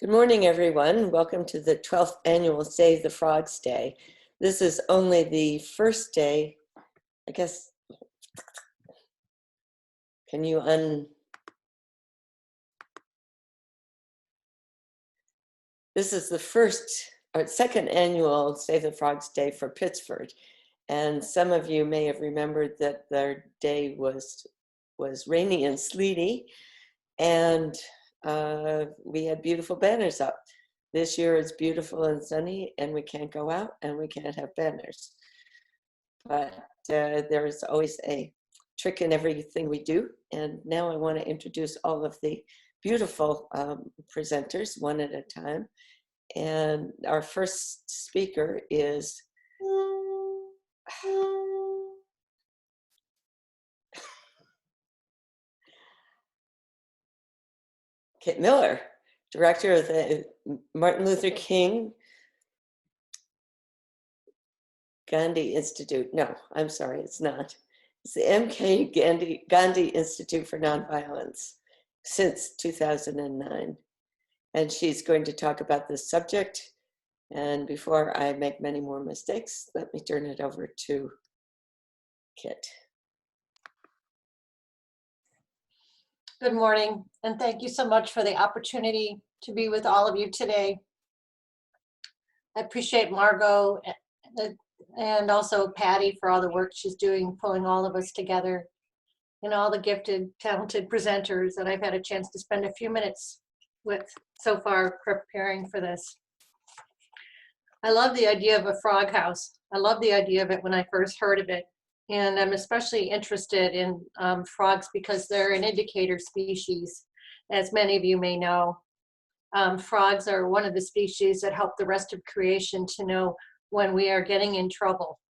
Good morning, everyone. Welcome to the 12th annual Save the Frogs Day. This is only the first day, I guess. Can you This is the second annual Save the Frogs Day for Pittsford. And some of you may have remembered that their day was rainy and sleety, and we had beautiful banners up. This year it's beautiful and sunny, and we can't go out and we can't have banners. But there's always a trick in everything we do. And now I want to introduce all of the beautiful presenters one at a time. And our first speaker is Kit Miller, director of the Martin Luther King Gandhi Institute. No, I'm sorry, it's not. It's the MK Gandhi Institute for Nonviolence since 2009. And she's going to talk about this subject. And before I make many more mistakes, let me turn it over to Kit. Good morning, and thank you so much for the opportunity to be with all of you today. I appreciate Margot and also Patty for all the work she's doing, pulling all of us together, and all the gifted, talented presenters that I've had a chance to spend a few minutes with so far preparing for this. I love the idea of a frog house. I love the idea of it when I first heard of it. And I'm especially interested in frogs because they're an indicator species. As many of you may know, frogs are one of the species that help the rest of creation to know when we are getting in trouble.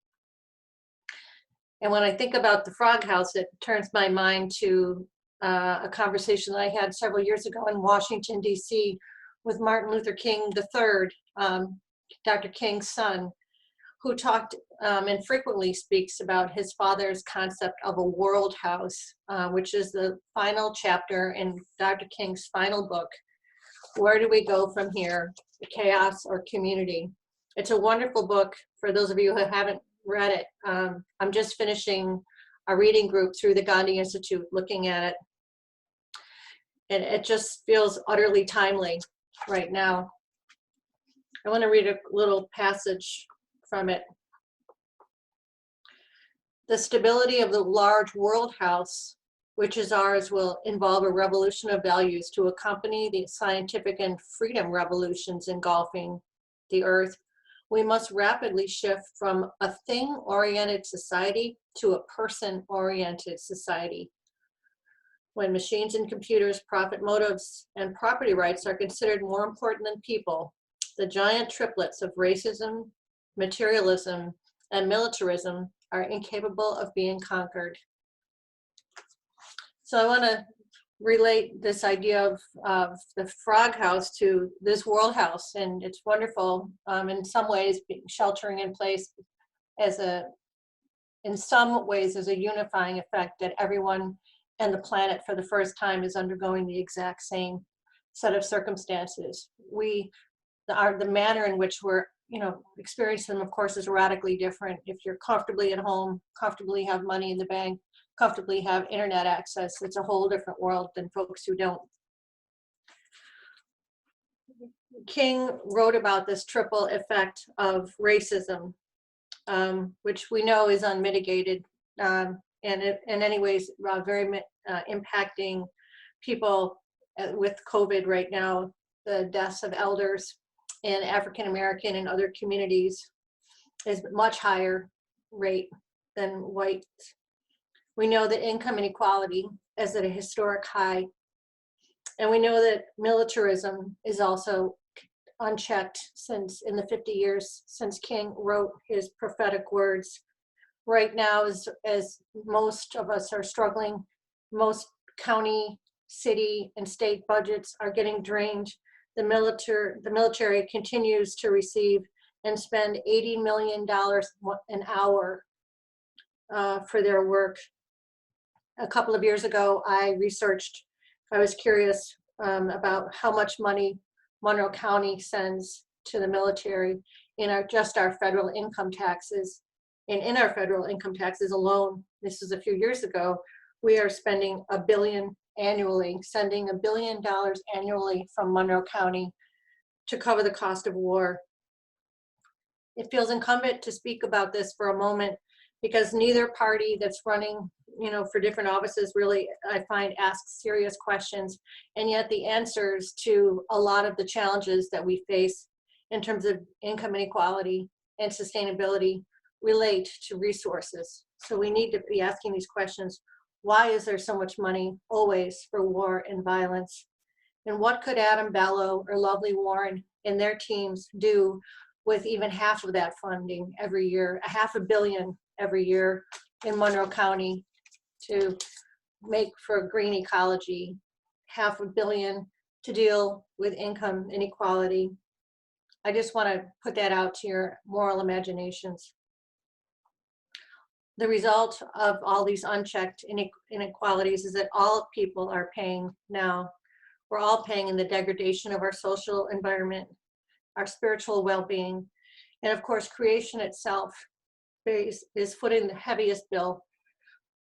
And when I think about the frog house, it turns my mind to a conversation that I had several years ago in Washington, D.C. with Martin Luther King III, Dr. King's son, who talked and frequently speaks about his father's concept of a world house, which is the final chapter in Dr. King's final book, Where Do We Go From Here, Chaos or Community? It's a wonderful book for those of you who haven't read it. I'm just finishing a reading group through the Gandhi Institute looking at it. And it just feels utterly timely right now. I want to read a little passage from it. The stability of the large world house, which is ours, will involve a revolution of values to accompany the scientific and freedom revolutions engulfing the earth. We must rapidly shift from a thing-oriented society to a person-oriented society. When machines and computers, profit motives, and property rights are considered more important than people, the giant triplets of racism, materialism, and militarism are incapable of being conquered. So I want to relate this idea of the frog house to this world house, and it's wonderful in some ways, being sheltering in place in some ways as a unifying effect that everyone and the planet for the first time is undergoing the exact same set of circumstances. The manner in which we're experiencing them, of course, is radically different. If you're comfortably at home, comfortably have money in the bank, comfortably have internet access, it's a whole different world than folks who don't. King wrote about this triple effect of racism, which we know is unmitigated, and in many ways very impacting people with COVID right now. The deaths of elders in African American and other communities is much higher rate than white. We know that income inequality is at a historic high. And we know that militarism is also unchecked since in the 50 years since King wrote his prophetic words. Right now, as most of us are struggling, most county, city, and state budgets are getting drained. The military continues to receive and spend $80 million an hour for their work. A couple of years ago, I was curious about how much money Monroe County sends to the military in our federal income taxes. And in our federal income taxes alone, this was a few years ago, we are spending $1 billion annually, sending $1 billion annually from Monroe County to cover the cost of war. It feels incumbent to speak about this for a moment because neither party that's running, for different offices really, I find, asks serious questions. And yet the answers to a lot of the challenges that we face in terms of income inequality and sustainability relate to resources. So we need to be asking these questions. Why is there so much money always for war and violence? And what could Adam Bellow or Lovely Warren and their teams do with even half of that funding every year, $500 million every year in Monroe County to make for green ecology, $500 million to deal with income inequality? I just want to put that out to your moral imaginations. The result of all these unchecked inequalities is that all people are paying now. We're all paying in the degradation of our social environment, our spiritual well-being, and of course, creation itself is footing the heaviest bill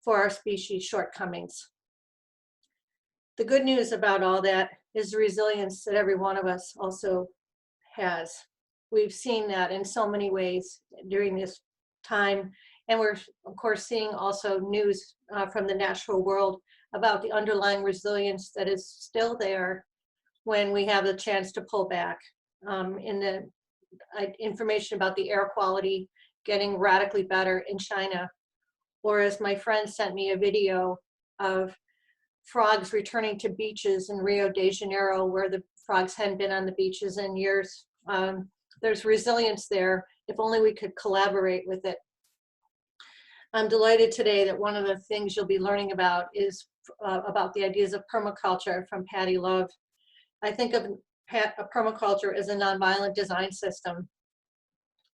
for our species' shortcomings. The good news about all that is the resilience that every one of us also has. We've seen that in so many ways during this time, and we're of course seeing also news from the natural world about the underlying resilience that is still there when we have the chance to pull back. In the information about the air quality getting radically better in China, or as my friend sent me a video of frogs returning to beaches in Rio de Janeiro where the frogs hadn't been on the beaches in years. There's resilience there if only we could collaborate with it. I'm delighted today that one of the things you'll be learning about is about the ideas of permaculture from Patty Love. I think of permaculture as a nonviolent design system.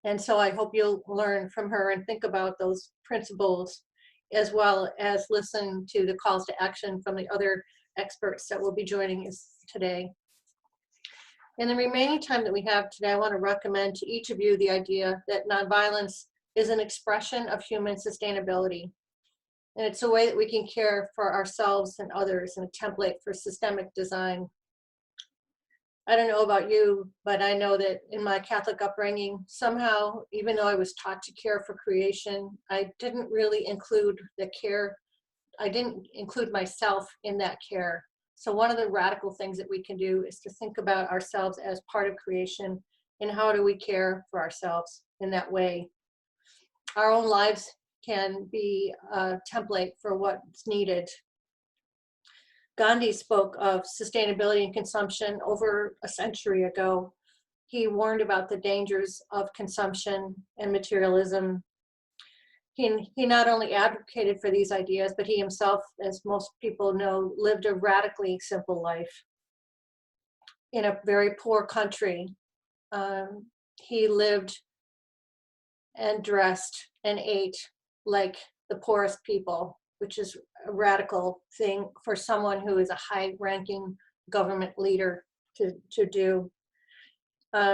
And so I hope you'll learn from her and think about those principles, as well as listen to the calls to action from the other experts that will be joining us today. In the remaining time that we have today, I want to recommend to each of you the idea that nonviolence is an expression of human sustainability. And it's a way that we can care for ourselves and others, and a template for systemic design. I don't know about you, but I know that in my Catholic upbringing, somehow, even though I was taught to care for creation, I didn't really include the care. I didn't include myself in that care. So one of the radical things that we can do is to think about ourselves as part of creation, and how do we care for ourselves in that way. Our own lives can be a template for what's needed. Gandhi spoke of sustainability and consumption over a century ago. He warned about the dangers of consumption and materialism. He not only advocated for these ideas, but he himself, as most people know, lived a radically simple life in a very poor country. He lived and dressed and ate like the poorest people, which is a radical thing for someone who is a high-ranking government leader to do.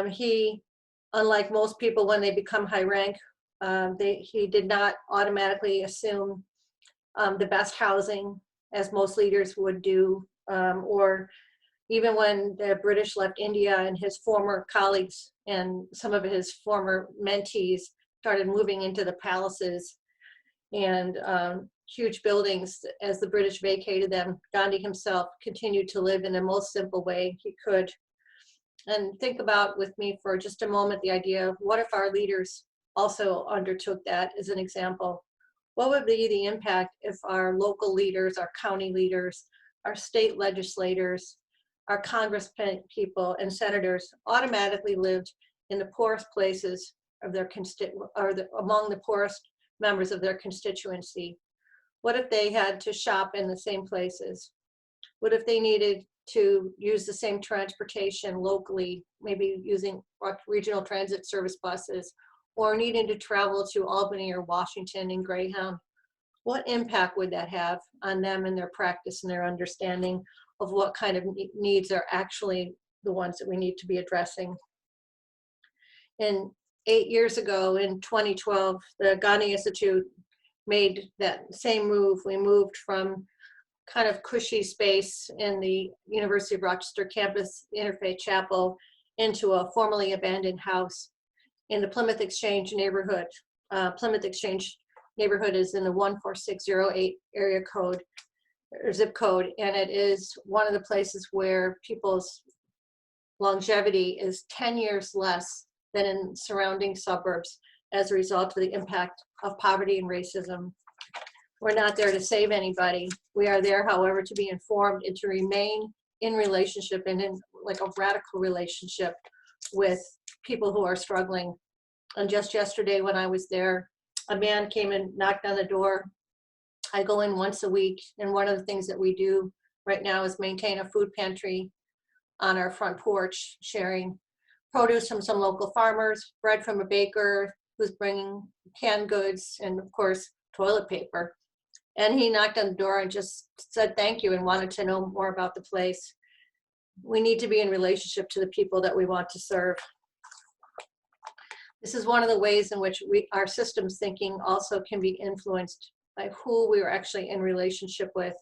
He, unlike most people when they become high rank, he did not automatically assume the best housing as most leaders would do, or even when the British left India and his former colleagues and some of his former mentees started moving into the palaces and huge buildings as the British vacated them, Gandhi himself continued to live in the most simple way he could. And think about with me for just a moment the idea of what if our leaders also undertook that as an example? What would be the impact if our local leaders, our county leaders, our state legislators, our Congress people and senators automatically lived in the poorest places of their among the poorest members of their constituency? What if they had to shop in the same places? What if they needed to use the same transportation locally, maybe using regional transit service buses, or needing to travel to Albany or Washington in Greyhound? What impact would that have on them and their practice and their understanding of what kind of needs are actually the ones that we need to be addressing. And 8 years ago, in 2012, the Gandhi Institute made that same move. We moved from kind of cushy space in the University of Rochester campus Interfaith Chapel into a formerly abandoned house in the Plymouth Exchange neighborhood. Plymouth Exchange neighborhood is in the 14608 area code or zip code, and it is one of the places where people's longevity is 10 years less than in surrounding suburbs as a result of the impact of poverty and racism. We're not there to save anybody. We are there, however, to be informed and to remain in relationship and in like a radical relationship with people who are struggling. And just yesterday when I was there, a man came and knocked on the door. I go in once a week, and one of the things that we do right now is maintain a food pantry on our front porch, sharing produce from some local farmers, bread from a baker who's bringing canned goods, and of course, toilet paper. And he knocked on the door and just said thank you and wanted to know more about the place. We need to be in relationship to the people that we want to serve. This is one of the ways in which our systems thinking also can be influenced by who we are actually in relationship with.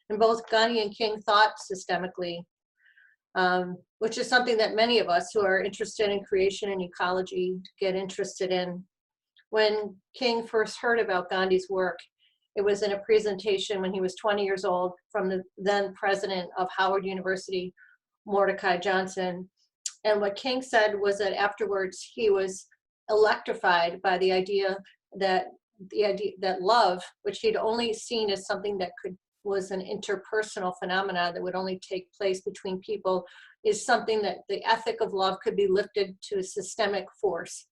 And both Gandhi and King thought systemically, which is something that many of us who are interested in creation and ecology get interested in. When King first heard about Gandhi's work, it was in a presentation when he was 20 years old from the then president of Howard University, Mordecai Johnson. And what King said was that afterwards he was electrified by the idea that love, which he'd only seen as something that was an interpersonal phenomena that would only take place between people, is something that the ethic of love could be lifted to a systemic force.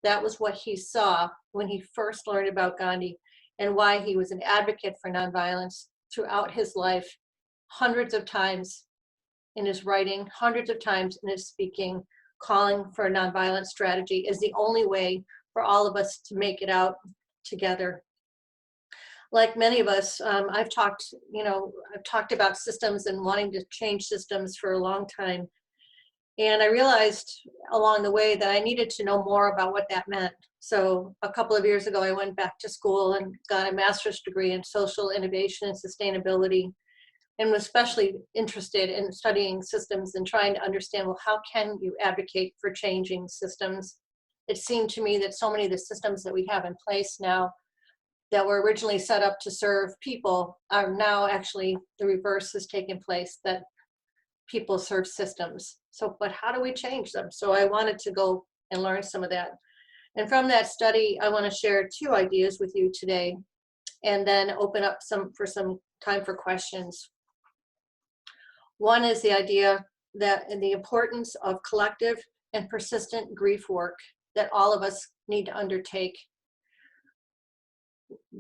That was what he saw when he first learned about Gandhi, and why he was an advocate for nonviolence throughout his life, hundreds of times in his writing, hundreds of times in his speaking, calling for a nonviolent strategy is the only way for all of us to make it out together. Like many of us, I've talked about systems and wanting to change systems for a long time. And I realized along the way that I needed to know more about what that meant. So a couple of years ago, I went back to school and got a master's degree in social innovation and sustainability, and was especially interested in studying systems and trying to understand, well, how can you advocate for changing systems? It seemed to me that so many of the systems that we have in place now that were originally set up to serve people are now actually the reverse has taken place, that people serve systems. So, but how do we change them? So I wanted to go and learn some of that. And from that study, I want to share two ideas with you today, and then open up some time for questions. One is the idea that the importance of collective and persistent grief work that all of us need to undertake.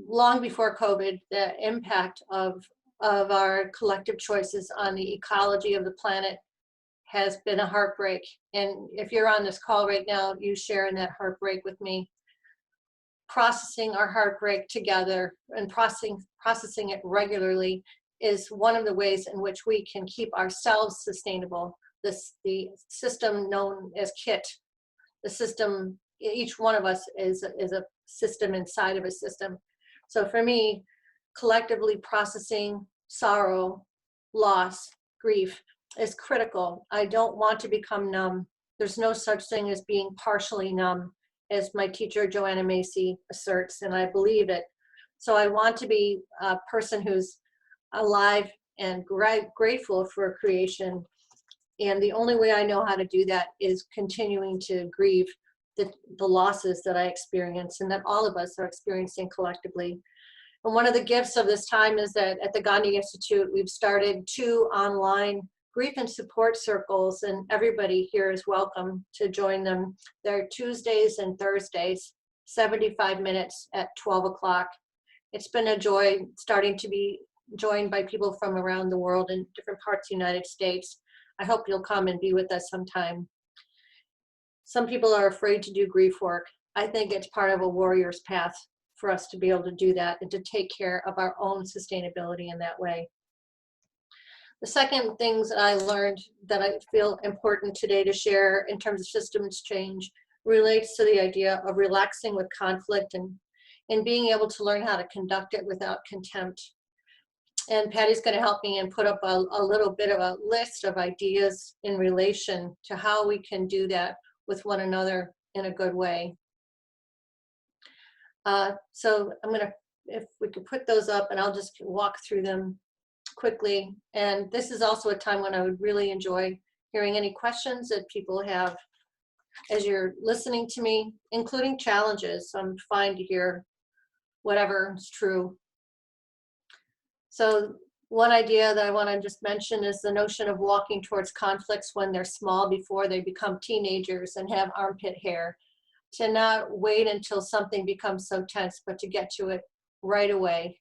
Long before COVID, the impact of our collective choices on the ecology of the planet has been a heartbreak. And if you're on this call right now, you share in that heartbreak with me. Processing our heartbreak together and processing it regularly is one of the ways in which we can keep ourselves sustainable. The system known as KIT, the system, each one of us is a system inside of a system. So for me, collectively processing sorrow, loss, grief is critical. I don't want to become numb. There's no such thing as being partially numb, as my teacher Joanna Macy asserts, and I believe it. So I want to be a person who's alive and grateful for creation. And the only way I know how to do that is continuing to grieve the losses that I experience and that all of us are experiencing collectively. And one of the gifts of this time is that at the Gandhi Institute, we've started 2 online grief and support circles, and everybody here is welcome to join them. They're Tuesdays and Thursdays, 75 minutes at 12 o'clock. It's been a joy starting to be joined by people from around the world in different parts of the United States. I hope you'll come and be with us sometime. Some people are afraid to do grief work. I think it's part of a warrior's path for us to be able to do that and to take care of our own sustainability in that way. The second things that I learned that I feel important today to share in terms of systems change relates to the idea of relaxing with conflict and being able to learn how to conduct it without contempt. And Patty's going to help me and put up a little bit of a list of ideas in relation to how we can do that with one another in a good way. So I'm going to, if we could put those up, and I'll just walk through them quickly. And this is also a time when I would really enjoy hearing any questions that people have as you're listening to me, including challenges. I'm fine to hear whatever is true. So one idea that I want to just mention is the notion of walking towards conflicts when they're small before they become teenagers and have armpit hair. To not wait until something becomes so tense, but to get to it right away.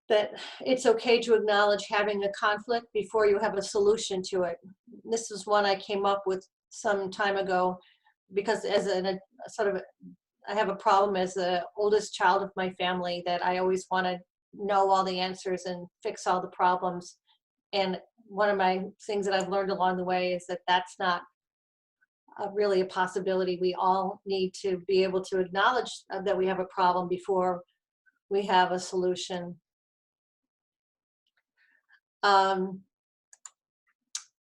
That it's okay to acknowledge having a conflict before you have a solution to it. This is one I came up with some time ago because as a sort of, I have a problem as the oldest child of my family that I always want to know all the answers and fix all the problems. And one of my things that I've learned along the way is that that's not really a possibility. We all need to be able to acknowledge that we have a problem before we have a solution.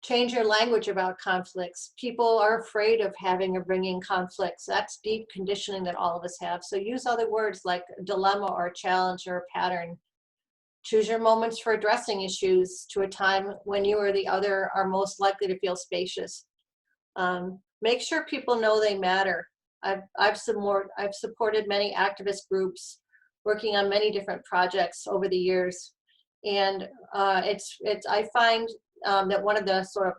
Change your language about conflicts. People are afraid of having or bringing conflicts. That's deep conditioning that all of us have. So use other words like a dilemma or a challenge or a pattern. Choose your moments for addressing issues to a time when you or the other are most likely to feel spacious. Make sure people know they matter. I've supported many activist groups working on many different projects over the years. And I find that one of the sort of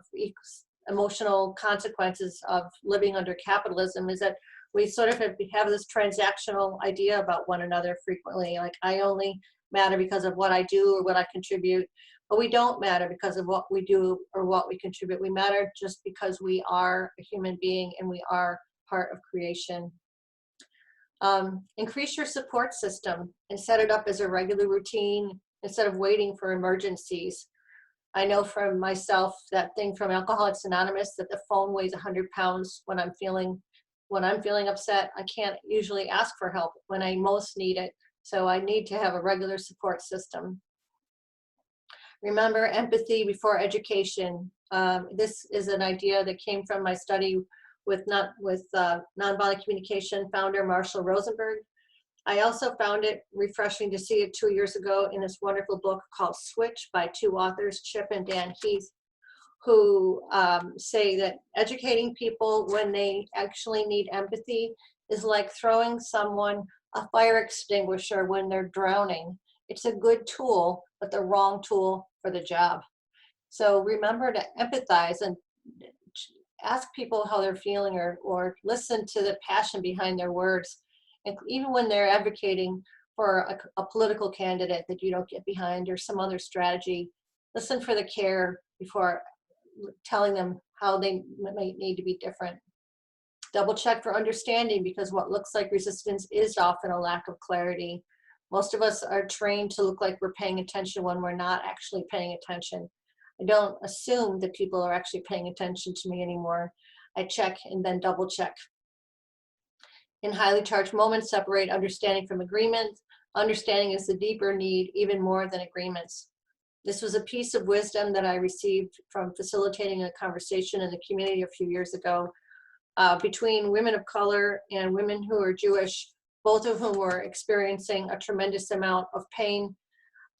emotional consequences of living under capitalism is that we sort of have this transactional idea about one another frequently. Like, I only matter because of what I do or what I contribute, but we don't matter because of what we do or what we contribute. We matter just because we are a human being and we are part of creation. Increase your support system and set it up as a regular routine instead of waiting for emergencies. I know from myself that thing from Alcoholics Anonymous that the phone weighs 100 pounds when I'm feeling upset. I can't usually ask for help when I most need it. So I need to have a regular support system. Remember empathy before education. This is an idea that came from my study with nonviolent communication founder Marshall Rosenberg. I also found it refreshing to see it 2 years ago in this wonderful book called Switch by two authors, Chip and Dan Heath, who say that educating people when they actually need empathy is like throwing someone a fire extinguisher when they're drowning. It's a good tool, but the wrong tool for the job. So remember to empathize and ask people how they're feeling or listen to the passion behind their words. And even when they're advocating for a political candidate that you don't get behind or some other strategy, listen for the care before telling them how they might need to be different. Double check for understanding, because what looks like resistance is often a lack of clarity. Most of us are trained to look like we're paying attention when we're not actually paying attention. I don't assume that people are actually paying attention to me anymore. I check and then double check. In highly charged moments, separate understanding from agreement. Understanding is the deeper need, even more than agreements. This was a piece of wisdom that I received from facilitating a conversation in the community a few years ago between women of color and women who are Jewish, both of whom were experiencing a tremendous amount of pain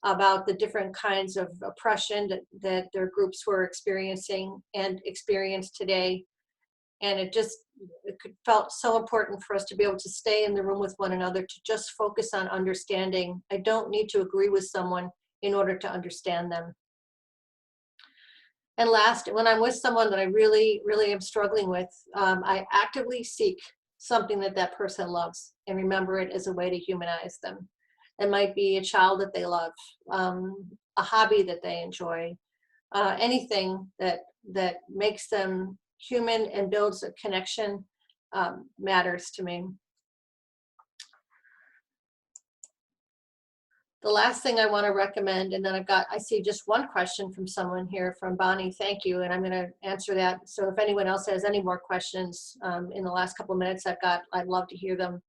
about the different kinds of oppression that their groups were experiencing and experience today. And it felt so important for us to be able to stay in the room with one another, to just focus on understanding. I don't need to agree with someone in order to understand them. And last, when I'm with someone that I really, really am struggling with, I actively seek something that person loves and remember it as a way to humanize them. It might be a child that they love, a hobby that they enjoy, anything that makes them human and builds a connection matters to me. The last thing I want to recommend, and then I see just one question from someone here, from Bonnie. Thank you, and I'm going to answer that. So if anyone else has any more questions in the last couple of minutes I've got, I'd love to hear them.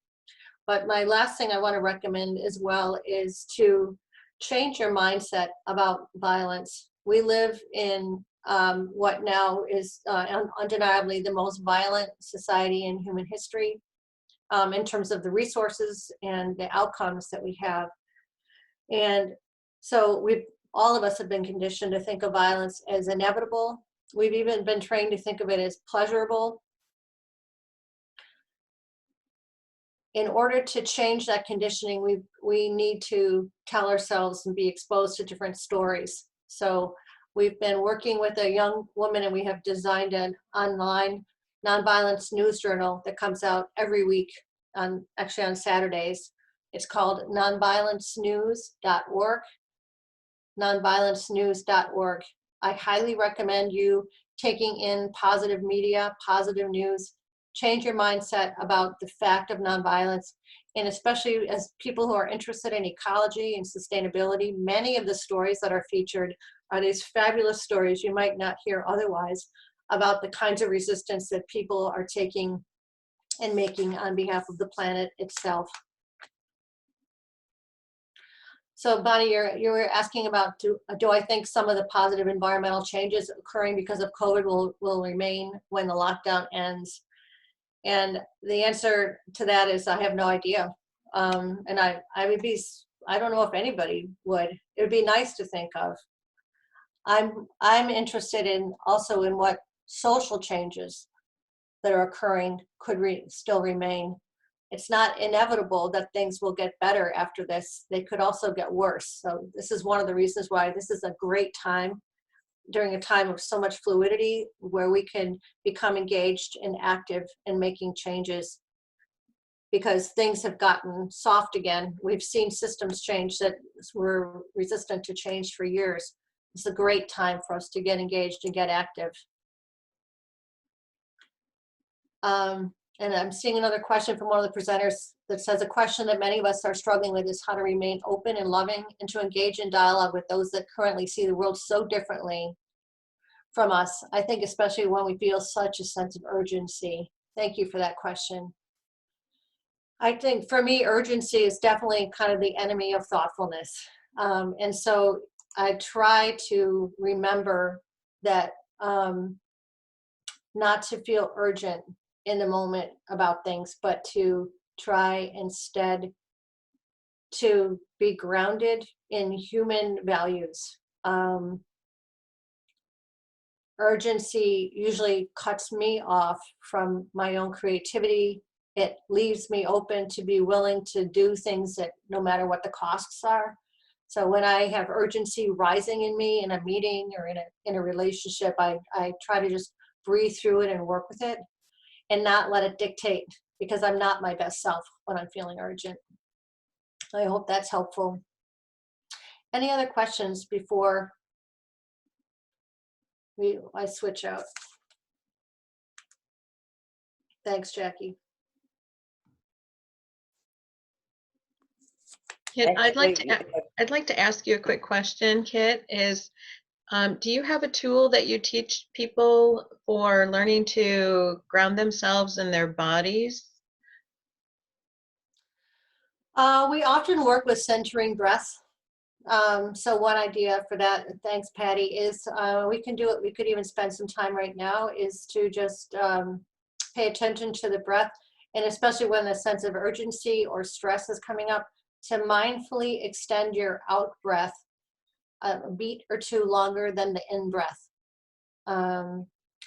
But my last thing I want to recommend as well is to change your mindset about violence. We live in what now is undeniably the most violent society in human history, in terms of the resources and the outcomes that we have. And so all of us have been conditioned to think of violence as inevitable. We've even been trained to think of it as pleasurable. In order to change that conditioning, we need to tell ourselves and be exposed to different stories. So we've been working with a young woman, and we have designed an online nonviolence news journal that comes out every week, actually on Saturdays. It's called nonviolencenews.org, nonviolencenews.org. I highly recommend you taking in positive media, positive news, change your mindset about the fact of nonviolence, and especially as people who are interested in ecology and sustainability, many of the stories that are featured are these fabulous stories you might not hear otherwise about the kinds of resistance that people are taking and making on behalf of the planet itself. So Bonnie, you were asking about, do I think some of the positive environmental changes occurring because of COVID will remain when the lockdown ends? And the answer to that is I have no idea. And I don't know if anybody would. It would be nice to think of. I'm interested in also in what social changes that are occurring could still remain. It's not inevitable that things will get better after this. They could also get worse. So this is one of the reasons why this is a great time, during a time of so much fluidity, where we can become engaged and active in making changes, because things have gotten soft again. We've seen systems change that were resistant to change for years. It's a great time for us to get engaged and get active. And I'm seeing another question from one of the presenters that says, a question that many of us are struggling with is how to remain open and loving and to engage in dialogue with those that currently see the world so differently from us. I think especially when we feel such a sense of urgency. Thank you for that question. I think for me, urgency is definitely kind of the enemy of thoughtfulness. And so I try to remember that not to feel urgent in the moment about things, but to try instead to be grounded in human values. Urgency usually cuts me off from my own creativity. It leaves me open to be willing to do things that no matter what the costs are. So when I have urgency rising in me in a meeting or in a relationship, I try to just breathe through it and work with it and not let it dictate, because I'm not my best self when I'm feeling urgent. I hope that's helpful. Any other questions before I switch out? Thanks, Jackie. Kit, I'd like to ask you a quick question, Kit, do you have a tool that you teach people for learning to ground themselves in their bodies? We often work with centering breath. So one idea for that, thanks Patty, is we can do it. We could even spend some time right now is to just pay attention to the breath, and especially when a sense of urgency or stress is coming up, to mindfully extend your out breath a beat or two longer than the in breath. I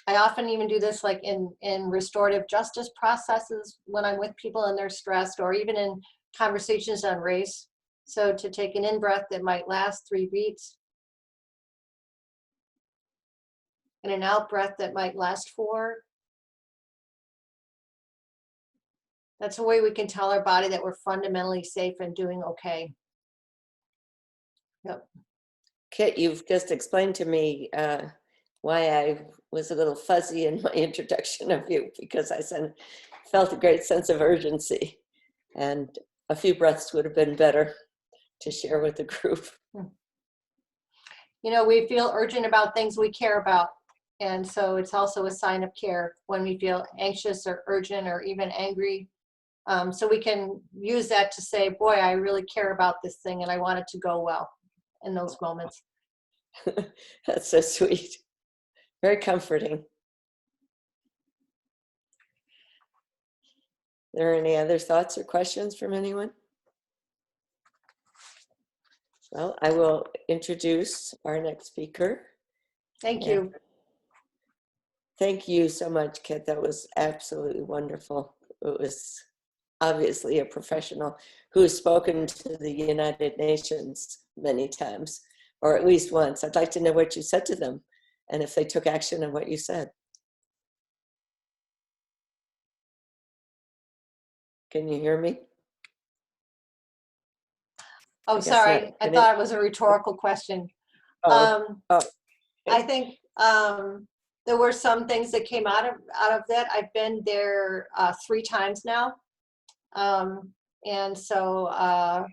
often even do this like in restorative justice processes when I'm with people and they're stressed, or even in conversations on race. So to take an in breath that might last 3 beats, and an out breath that might last 4. That's a way we can tell our body that we're fundamentally safe and doing okay. Yep. Kit, you've just explained to me why I was a little fuzzy in my introduction of you, because I felt a great sense of urgency, and a few breaths would have been better to share with the group. You know, we feel urgent about things we care about. And so it's also a sign of care when we feel anxious or urgent or even angry. So we can use that to say, boy, I really care about this thing and I want it to go well in those moments. That's so sweet. Very comforting. Are there any other thoughts or questions from anyone? Well, I will introduce our next speaker. Thank you. Thank you so much, Kit. That was absolutely wonderful. It was obviously a professional who has spoken to the United Nations many times, or at least once. I'd like to know what you said to them and if they took action on what you said. Can you hear me? Oh, guess sorry. not. I thought it was a rhetorical question. Oh, I think there were some things that came out of that. I've been there 3 times now, and so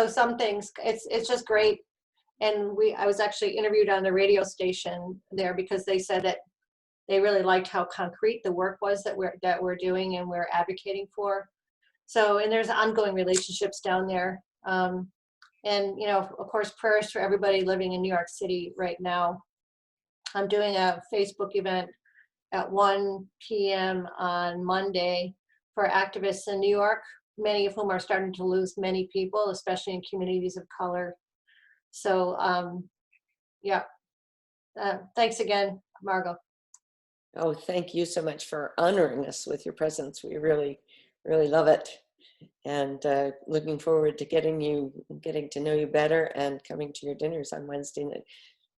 some things it's just great. And I was actually interviewed on the radio station there because they said that they really liked how concrete the work was that we're doing and we're advocating for. So, and there's ongoing relationships down there. And, you know, of course, prayers for everybody living in New York City right now. I'm doing a Facebook event at 1 p.m. on Monday for activists in New York, many of whom are starting to lose many people, especially in communities of color. So, yeah, thanks again, Margot. oh, thank you so much for honoring us with your presence. We really, really love it. And looking forward to getting to know you better and coming to your dinners on Wednesday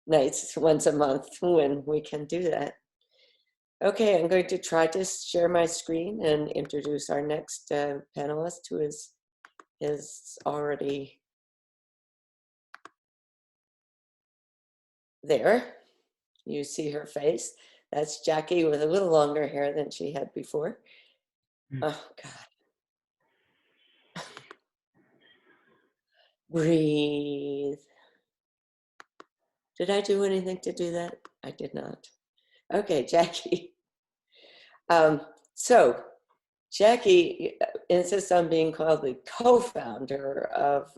nights once a month when we can do that. Okay, I'm going to try to share my screen and introduce our next panelist, who is already there. You see her face. That's Jackie with a little longer hair than she had before. Oh, God. Breathe. Did I do anything to do that? I did not. Okay, Jackie. So Jackie insists on being called the co-founder of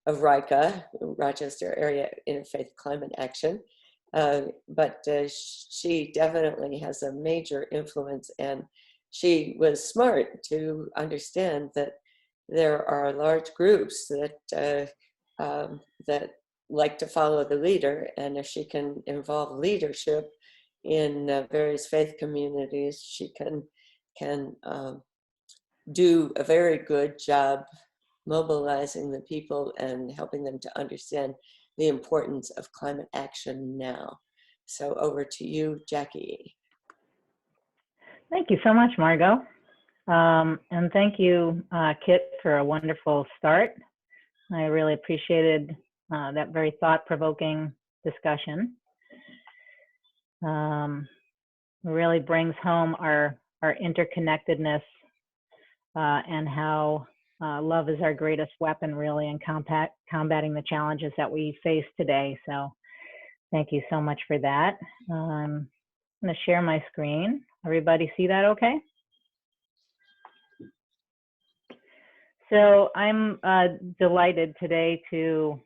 RICA, Rochester Area Interfaith Climate Action. But she definitely has a major influence, and she was smart to understand that there are large groups that like to follow the leader, and if she can involve leadership in various faith communities, she can do a very good job mobilizing the people and helping them to understand the importance of climate action now. So over to you, Jackie. Thank you so much, Margot. And thank you, Kit, for a wonderful start. I really appreciated that very thought-provoking discussion. Really brings home our interconnectedness and how love is our greatest weapon, really, in combating the challenges that we face today. So thank you so much for that. I'm going to share my screen. Everybody see that okay? So I'm delighted today to,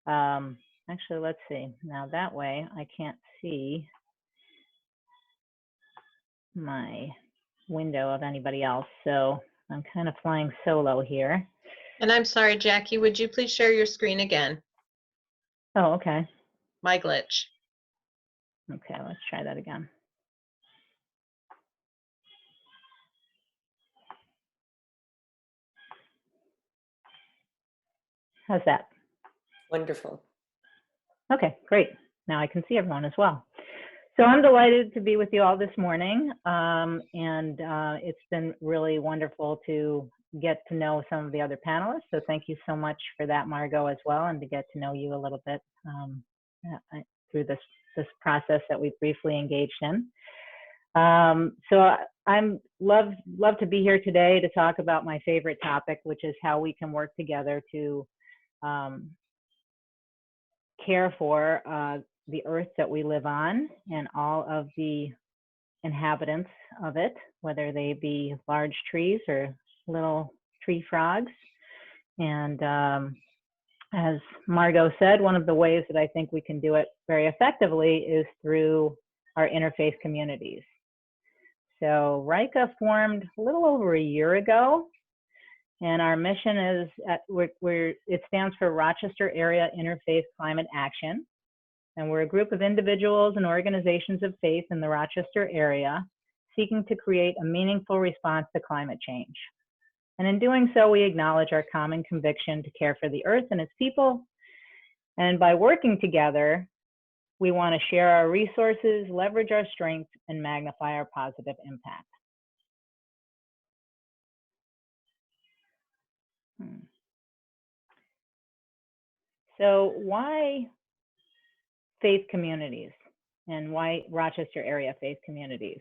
actually, let's see. Now that way I can't see my window of anybody else. So I'm kind of flying solo here. And I'm sorry, Jackie, would you please share your screen again? Oh, okay. My glitch. Okay, let's try that again. How's that? Wonderful. Okay, great. Now I can see everyone as well. So I'm delighted to be with you all this morning, and it's been really wonderful to get to know some of the other panelists. So thank you so much for that, Margot, as well, and to get to know you a little bit through this process that we briefly engaged in. So I'm love to be here today to talk about my favorite topic, which is how we can work together to care for the earth that we live on and all of the inhabitants of it, whether they be large trees or little tree frogs. And as Margot said, one of the ways that I think we can do it very effectively is through our interfaith communities. So RICA formed a little over a year ago, and our mission is, it stands for Rochester Area Interfaith Climate Action. And we're a group of individuals and organizations of faith in the Rochester area seeking to create a meaningful response to climate change. And in doing so, we acknowledge our common conviction to care for the earth and its people. And by working together, we want to share our resources, leverage our strengths, and magnify our positive impact. So why faith communities, and why Rochester area faith communities?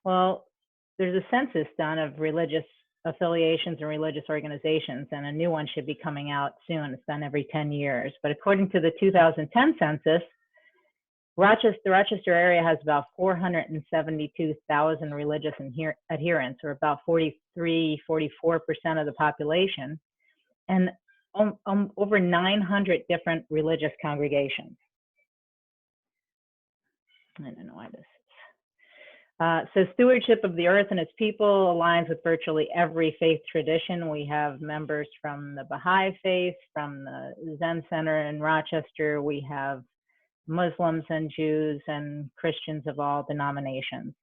Well, there's a census done of religious affiliations and religious organizations, and a new one should be coming out soon. It's done every 10 years. But according to the 2010 census, the Rochester area has about 472,000 religious adherents, or about 43–44% of the population, and over 900 different religious congregations. I don't know why this is. So stewardship of the earth and its people aligns with virtually every faith tradition. We have members from the Baha'i faith, from the Zen Center in Rochester. We have Muslims and Jews and Christians of all denominations.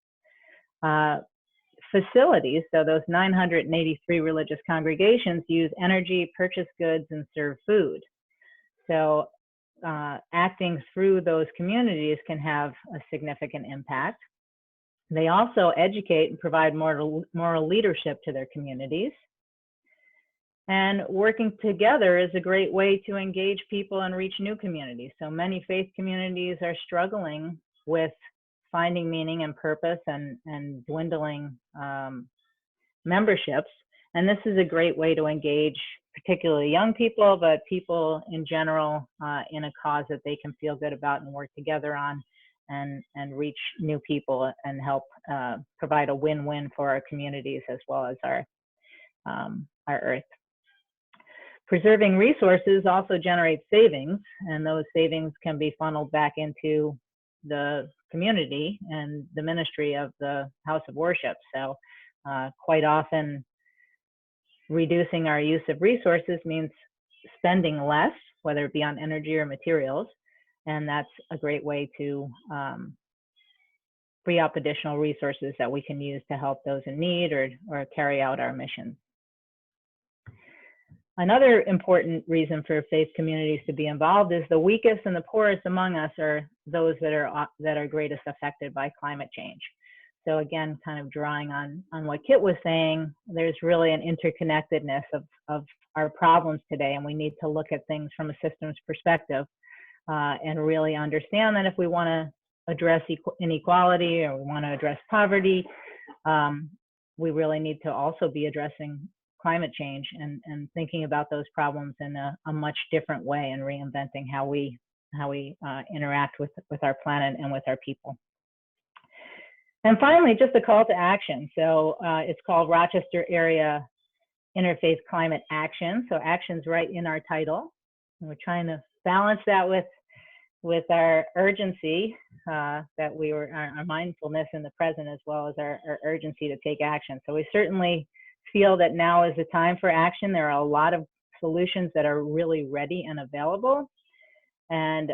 Facilities, so those 983 religious congregations use energy, purchase goods, and serve food. So acting through those communities can have a significant impact. They also educate and provide moral leadership to their communities. And working together is a great way to engage people and reach new communities. So many faith communities are struggling with finding meaning and purpose and dwindling memberships. And this is a great way to engage particularly young people, but people in general in a cause that they can feel good about and work together on, and reach new people and help provide a win-win for our communities as well as our earth. Preserving resources also generates savings, and those savings can be funneled back into the community and the ministry of the House of Worship. So quite often, reducing our use of resources means spending less, whether it be on energy or materials, and that's a great way to free up additional resources that we can use to help those in need or carry out our mission. Another important reason for faith communities to be involved is the weakest and the poorest among us are those that are greatest affected by climate change. So again, kind of drawing on what Kit was saying, there's really an interconnectedness of our problems today, and we need to look at things from a systems perspective and really understand that if we want to address inequality or we want to address poverty, we really need to also be addressing climate change and thinking about those problems in a much different way and reinventing how we interact with our planet and with our people. And finally, just a call to action. So it's called Rochester Area Interfaith Climate Action. So action's right in our title. And we're trying to balance that with our urgency, that our mindfulness in the present, as well as our urgency to take action. So we certainly feel that now is the time for action. There are a lot of solutions that are really ready and available. And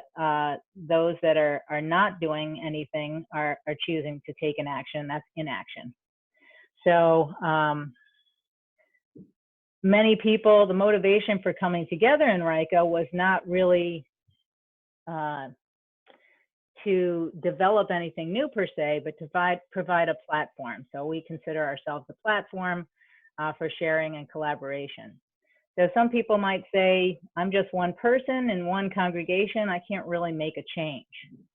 those that are not doing anything are choosing to take an action. That's inaction. So many people, the motivation for coming together in RICA was not really to develop anything new per se, but to provide a platform. So we consider ourselves a platform for sharing and collaboration. So some people might say, I'm just one person in one congregation, I can't really make a change.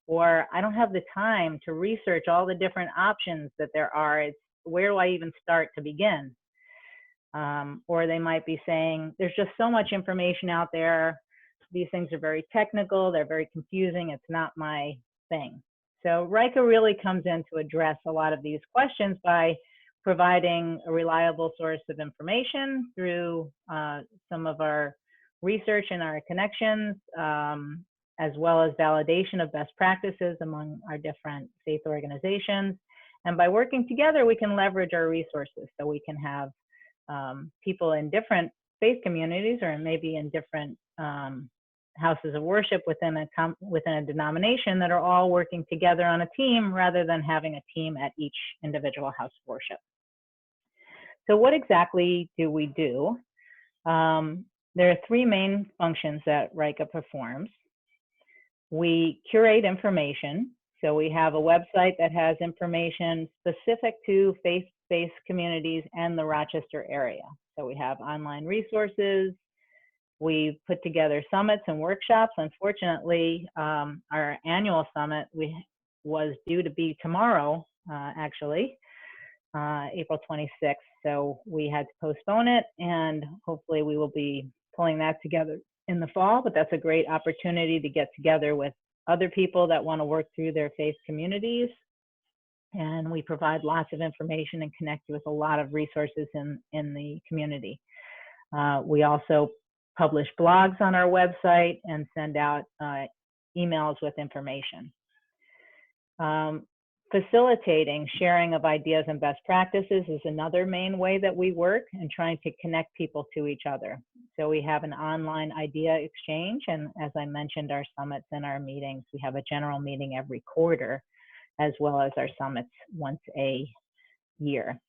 Or I don't have the time to research all the different options that there are. Where do I even start to begin? Or they might be saying, there's just so much information out there. These things are very technical, they're very confusing, it's not my thing. So RICA really comes in to address a lot of these questions by providing a reliable source of information through some of our research and our connections, as well as validation of best practices among our different faith organizations. And by working together, we can leverage our resources, so we can have people in different faith communities, or maybe in different houses of worship within a denomination, that are all working together on a team, rather than having a team at each individual house of worship. So what exactly do we do? There are three main functions that RICA performs. We curate information. So we have a website that has information specific to faith-based communities and the Rochester area. So we have online resources. We put together summits and workshops. Unfortunately, our annual summit was due to be tomorrow, actually, April 26th. So we had to postpone it, and hopefully we will be pulling that together in the fall. But that's a great opportunity to get together with other people that want to work through their faith communities. And we provide lots of information and connect you with a lot of resources in the community. We also publish blogs on our website and send out emails with information. Facilitating sharing of ideas and best practices is another main way that we work, and trying to connect people to each other. So we have an online idea exchange, and as I mentioned, our summits and our meetings, we have a general meeting every quarter, as well as our summits once a year.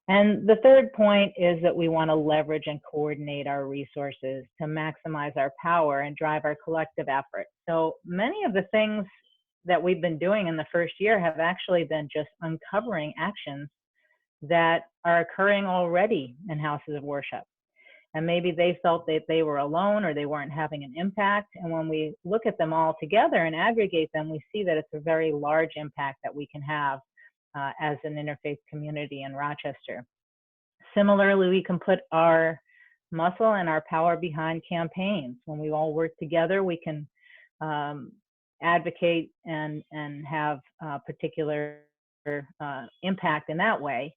And the third point is that we want to leverage and coordinate our resources to maximize our power and drive our collective effort. So many of the things that we've been doing in the first year have actually been just uncovering actions that are occurring already in houses of worship. And maybe they felt that they were alone, or they weren't having an impact. And when we look at them all together and aggregate them, we see that it's a very large impact that we can have as an interfaith community in Rochester. Similarly, we can put our muscle and our power behind campaigns. When we all work together, we can advocate and have particular impact in that way.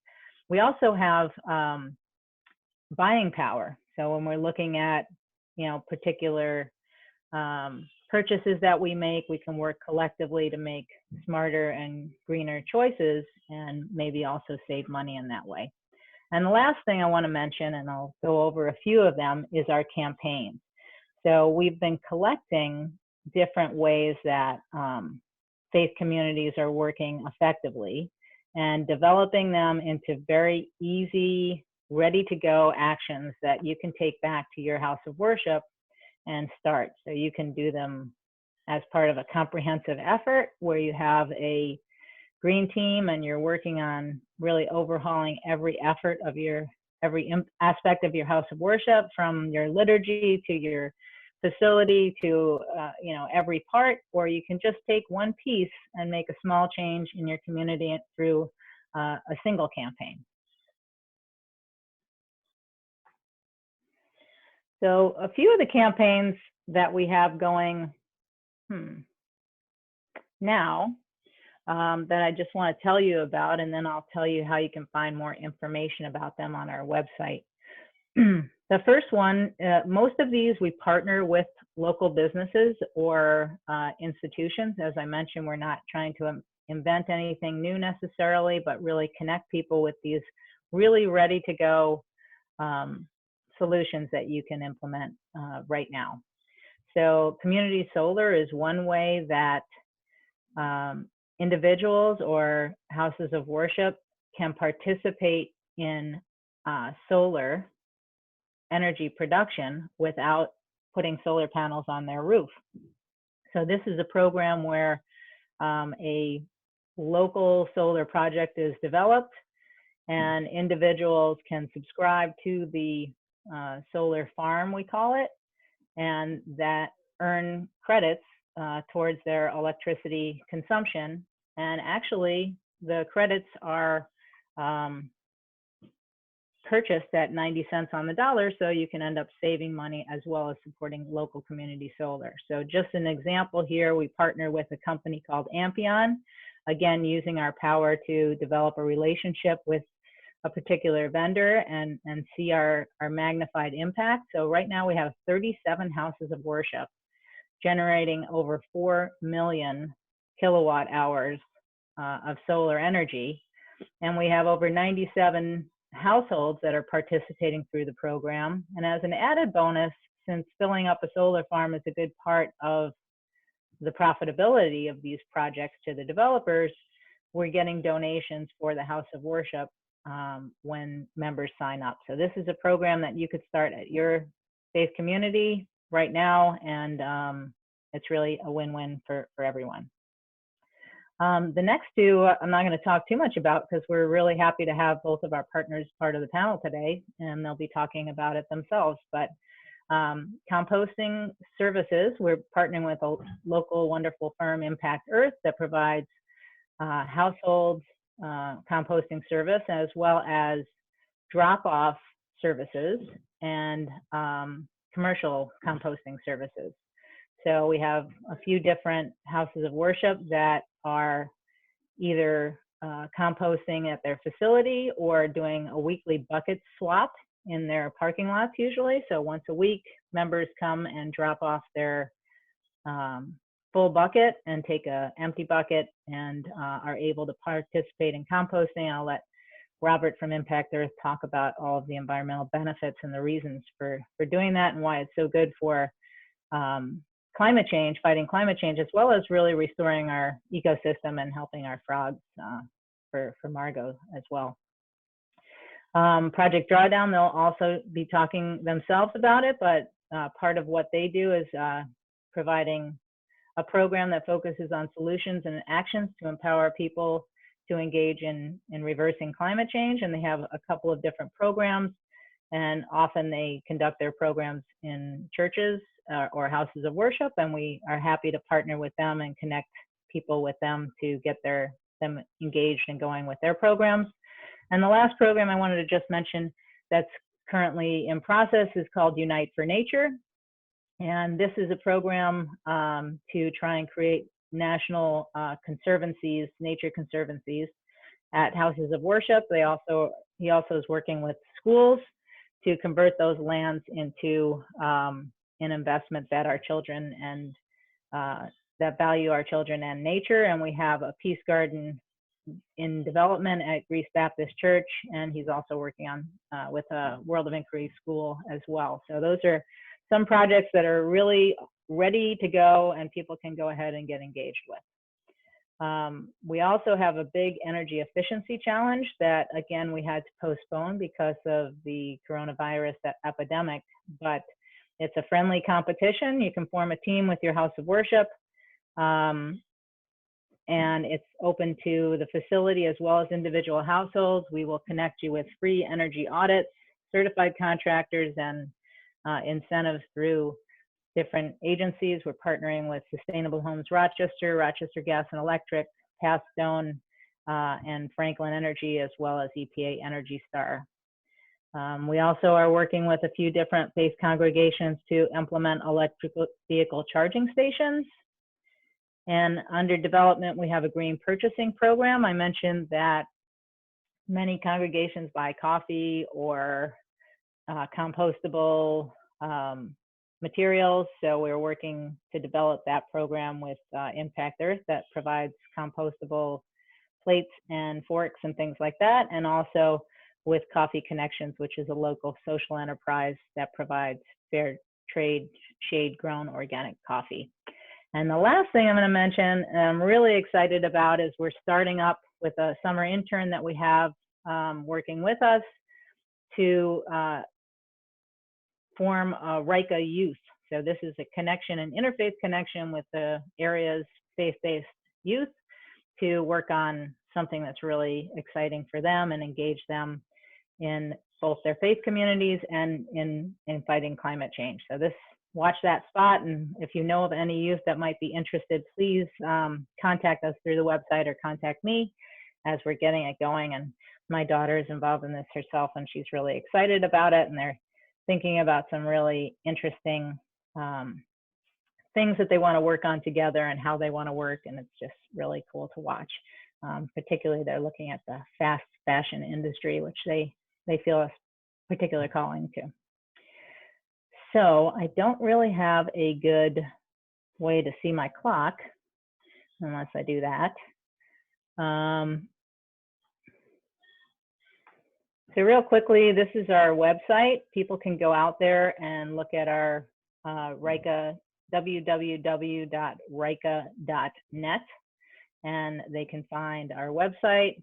We also have buying power. So when we're looking at, particular purchases that we make, we can work collectively to make smarter and greener choices, and maybe also save money in that way. And the last thing I want to mention, and I'll go over a few of them, is our campaigns. So we've been collecting different ways that faith communities are working effectively, and developing them into very easy, ready-to-go actions that you can take back to your house of worship and start. So you can do them as part of a comprehensive effort where you have a green team and you're working on really overhauling every effort of every aspect of your house of worship, from your liturgy to your facility to every part. Or you can just take one piece and make a small change in your community through a single campaign. So a few of the campaigns that we have going now that I just want to tell you about, and then I'll tell you how you can find more information about them on our website. The first one, most of these we partner with local businesses or institutions. As I mentioned, we're not trying to invent anything new necessarily, but really connect people with these really ready to go solutions that you can implement right now. So community solar is one way that individuals or houses of worship can participate in solar energy production without putting solar panels on their roof. So this is a program where a local solar project is developed, and individuals can subscribe to the solar farm, we call it, and that earn credits towards their electricity consumption. And actually, the credits are purchased at 90 cents on the dollar, so you can end up saving money as well as supporting local community solar. So just an example here, we partner with a company called Ampion, again, using our power to develop a relationship with a particular vendor and see our magnified impact. So right now we have 37 houses of worship generating over 4 million kilowatt hours of solar energy. And we have over 97 households that are participating through the program. And as an added bonus, since filling up a solar farm is a good part of the profitability of these projects to the developers, we're getting donations for the house of worship when members sign up. So this is a program that you could start at your faith community right now, and it's really a win-win for everyone. The next two, I'm not going to talk too much about because we're really happy to have both of our partners part of the panel today, and they'll be talking about it themselves. But composting services, we're partnering with a local wonderful firm, Impact Earth, that provides households composting service as well as drop-off services and commercial composting services. So we have a few different houses of worship that are either composting at their facility or doing a weekly bucket swap in their parking lots usually. So once a week, members come and drop off their full bucket and take an empty bucket and are able to participate in composting. I'll let Robert from Impact Earth talk about all of the environmental benefits and the reasons for doing that and why it's so good for climate change, fighting climate change, as well as really restoring our ecosystem and helping our frogs for Margot as well. Project Drawdown, they'll also be talking themselves about it, but part of what they do is providing a program that focuses on solutions and actions to empower people to engage in reversing climate change. And they have a couple of different programs, and often they conduct their programs in churches or houses of worship, and we are happy to partner with them and connect people with them to get them engaged and going with their programs. And the last program I wanted to just mention that's currently in process is called Unite for Nature. And this is a program to try and create national conservancies, nature conservancies at houses of worship. He also is working with schools to convert those lands into an investment that our children and that value our children and nature. And we have a peace garden in development at Greece Baptist Church, and he's also working on with a World of Inquiry school as well. So those are some projects that are really ready to go and people can go ahead and get engaged with. We also have a big energy efficiency challenge that, again, we had to postpone because of the coronavirus epidemic, but it's a friendly competition. You can form a team with your house of worship, and it's open to the facility as well as individual households. We will connect you with free energy audits, certified contractors, and incentives through different agencies. We're partnering with Sustainable Homes Rochester, Rochester Gas and Electric, Pastone, and Franklin Energy, as well as EPA Energy Star. We also are working with a few different faith congregations to implement electric vehicle charging stations. And under development, we have a green purchasing program. I mentioned that many congregations buy coffee or compostable materials. So we're working to develop that program with Impact Earth that provides compostable plates and forks and things like that. And also with Coffee Connections, which is a local social enterprise that provides fair trade, shade-grown organic coffee. And the last thing I'm going to mention, and I'm really excited about, is we're starting up with a summer intern that we have working with us to form a RICA youth. So this is a connection, an interfaith connection with the area's faith-based youth to work on something that's really exciting for them and engage them in both their faith communities and in fighting climate change. So watch that spot, and if you know of any youth that might be interested, please contact us through the website or contact me as we're getting it going. And my daughter is involved in this herself, and she's really excited about it, and they're thinking about some really interesting things that they want to work on together and how they want to work, and it's just really cool to watch. Particularly, they're looking at the fast fashion industry, which they feel a particular calling to. So I don't really have a good way to see my clock unless I do that. So real quickly, this is our website. People can go out there and look at our RICA, www.rica.net, and they can find our website.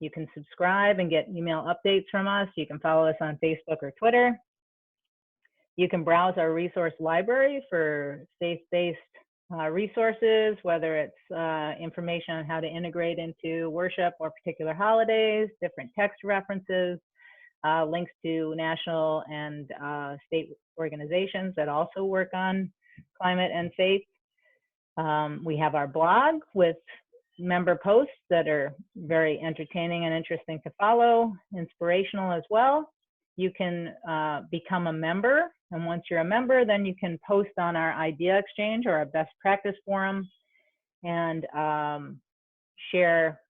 You can subscribe and get email updates from us. You can follow us on Facebook or Twitter. You can browse our resource library for faith-based resources, whether it's information on how to integrate into worship or particular holidays, different text references, links to national and state organizations that also work on climate and faith. We have our blog with member posts that are very entertaining and interesting to follow, inspirational as well. You can become a member, and once you're a member, then you can post on our idea exchange or our best practice forum and share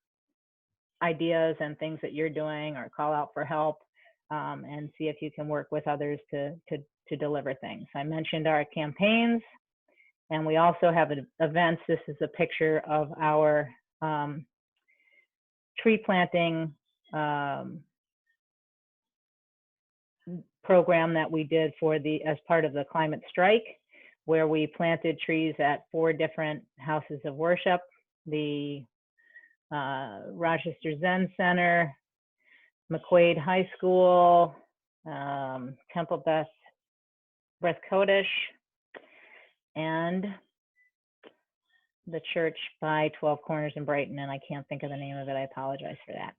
ideas and things that you're doing, or call out for help, and see if you can work with others to deliver things. I mentioned our campaigns, and we also have events. This is a picture of our tree planting program that we did as part of the climate strike, where we planted trees at 4 different houses of worship: the Rochester Zen Center, McQuaid High School, Temple Beth Kodesh, and the church by 12 Corners in Brighton, and I can't think of the name of it. I apologize for that.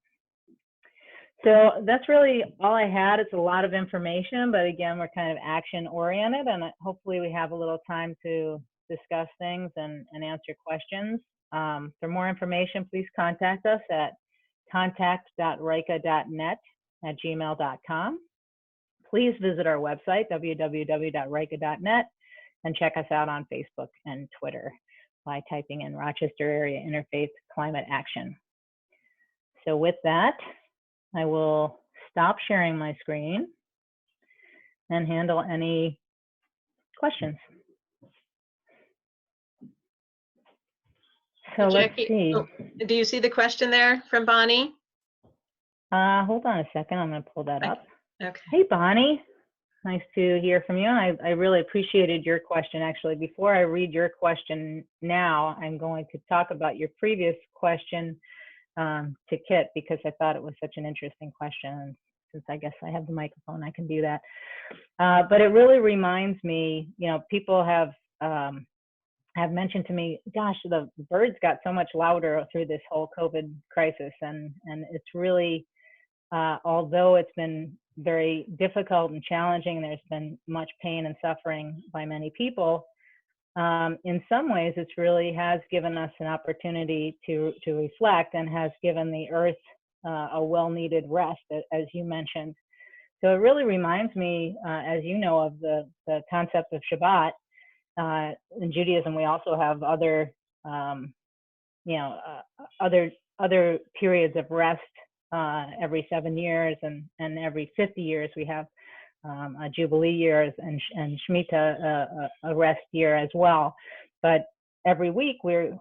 So that's really all I had. It's a lot of information, but again, we're kind of action oriented, and hopefully we have a little time to discuss things and answer questions. For more information, please contact us at contact.rica.net@gmail.com. Please visit our website, www.rica.net, and check us out on Facebook and Twitter by typing in Rochester Area Interfaith Climate Action. So with that, I will stop sharing my screen and handle any questions. So let's see. Oh, do you see the question there from Bonnie? Hold on a second. I'm going to pull that up. Okay. Hey, Bonnie. Nice to hear from you. And I really appreciated your question. Actually, before I read your question now, I'm going to talk about your previous question to Kit, because I thought it was such an interesting question. And since I guess I have the microphone, I can do that. But it really reminds me, people have mentioned to me, gosh, the birds got so much louder through this whole COVID crisis. And it's really, although it's been very difficult and challenging, there's been much pain and suffering by many people. In some ways, it really has given us an opportunity to reflect, and has given the earth a well-needed rest, as you mentioned. So it really reminds me, as you know, of the concept of Shabbat. In Judaism, we also have other, other periods of rest every 7 years, and every 50 years we have a Jubilee years and Shemitah, a rest year as well. But every week we're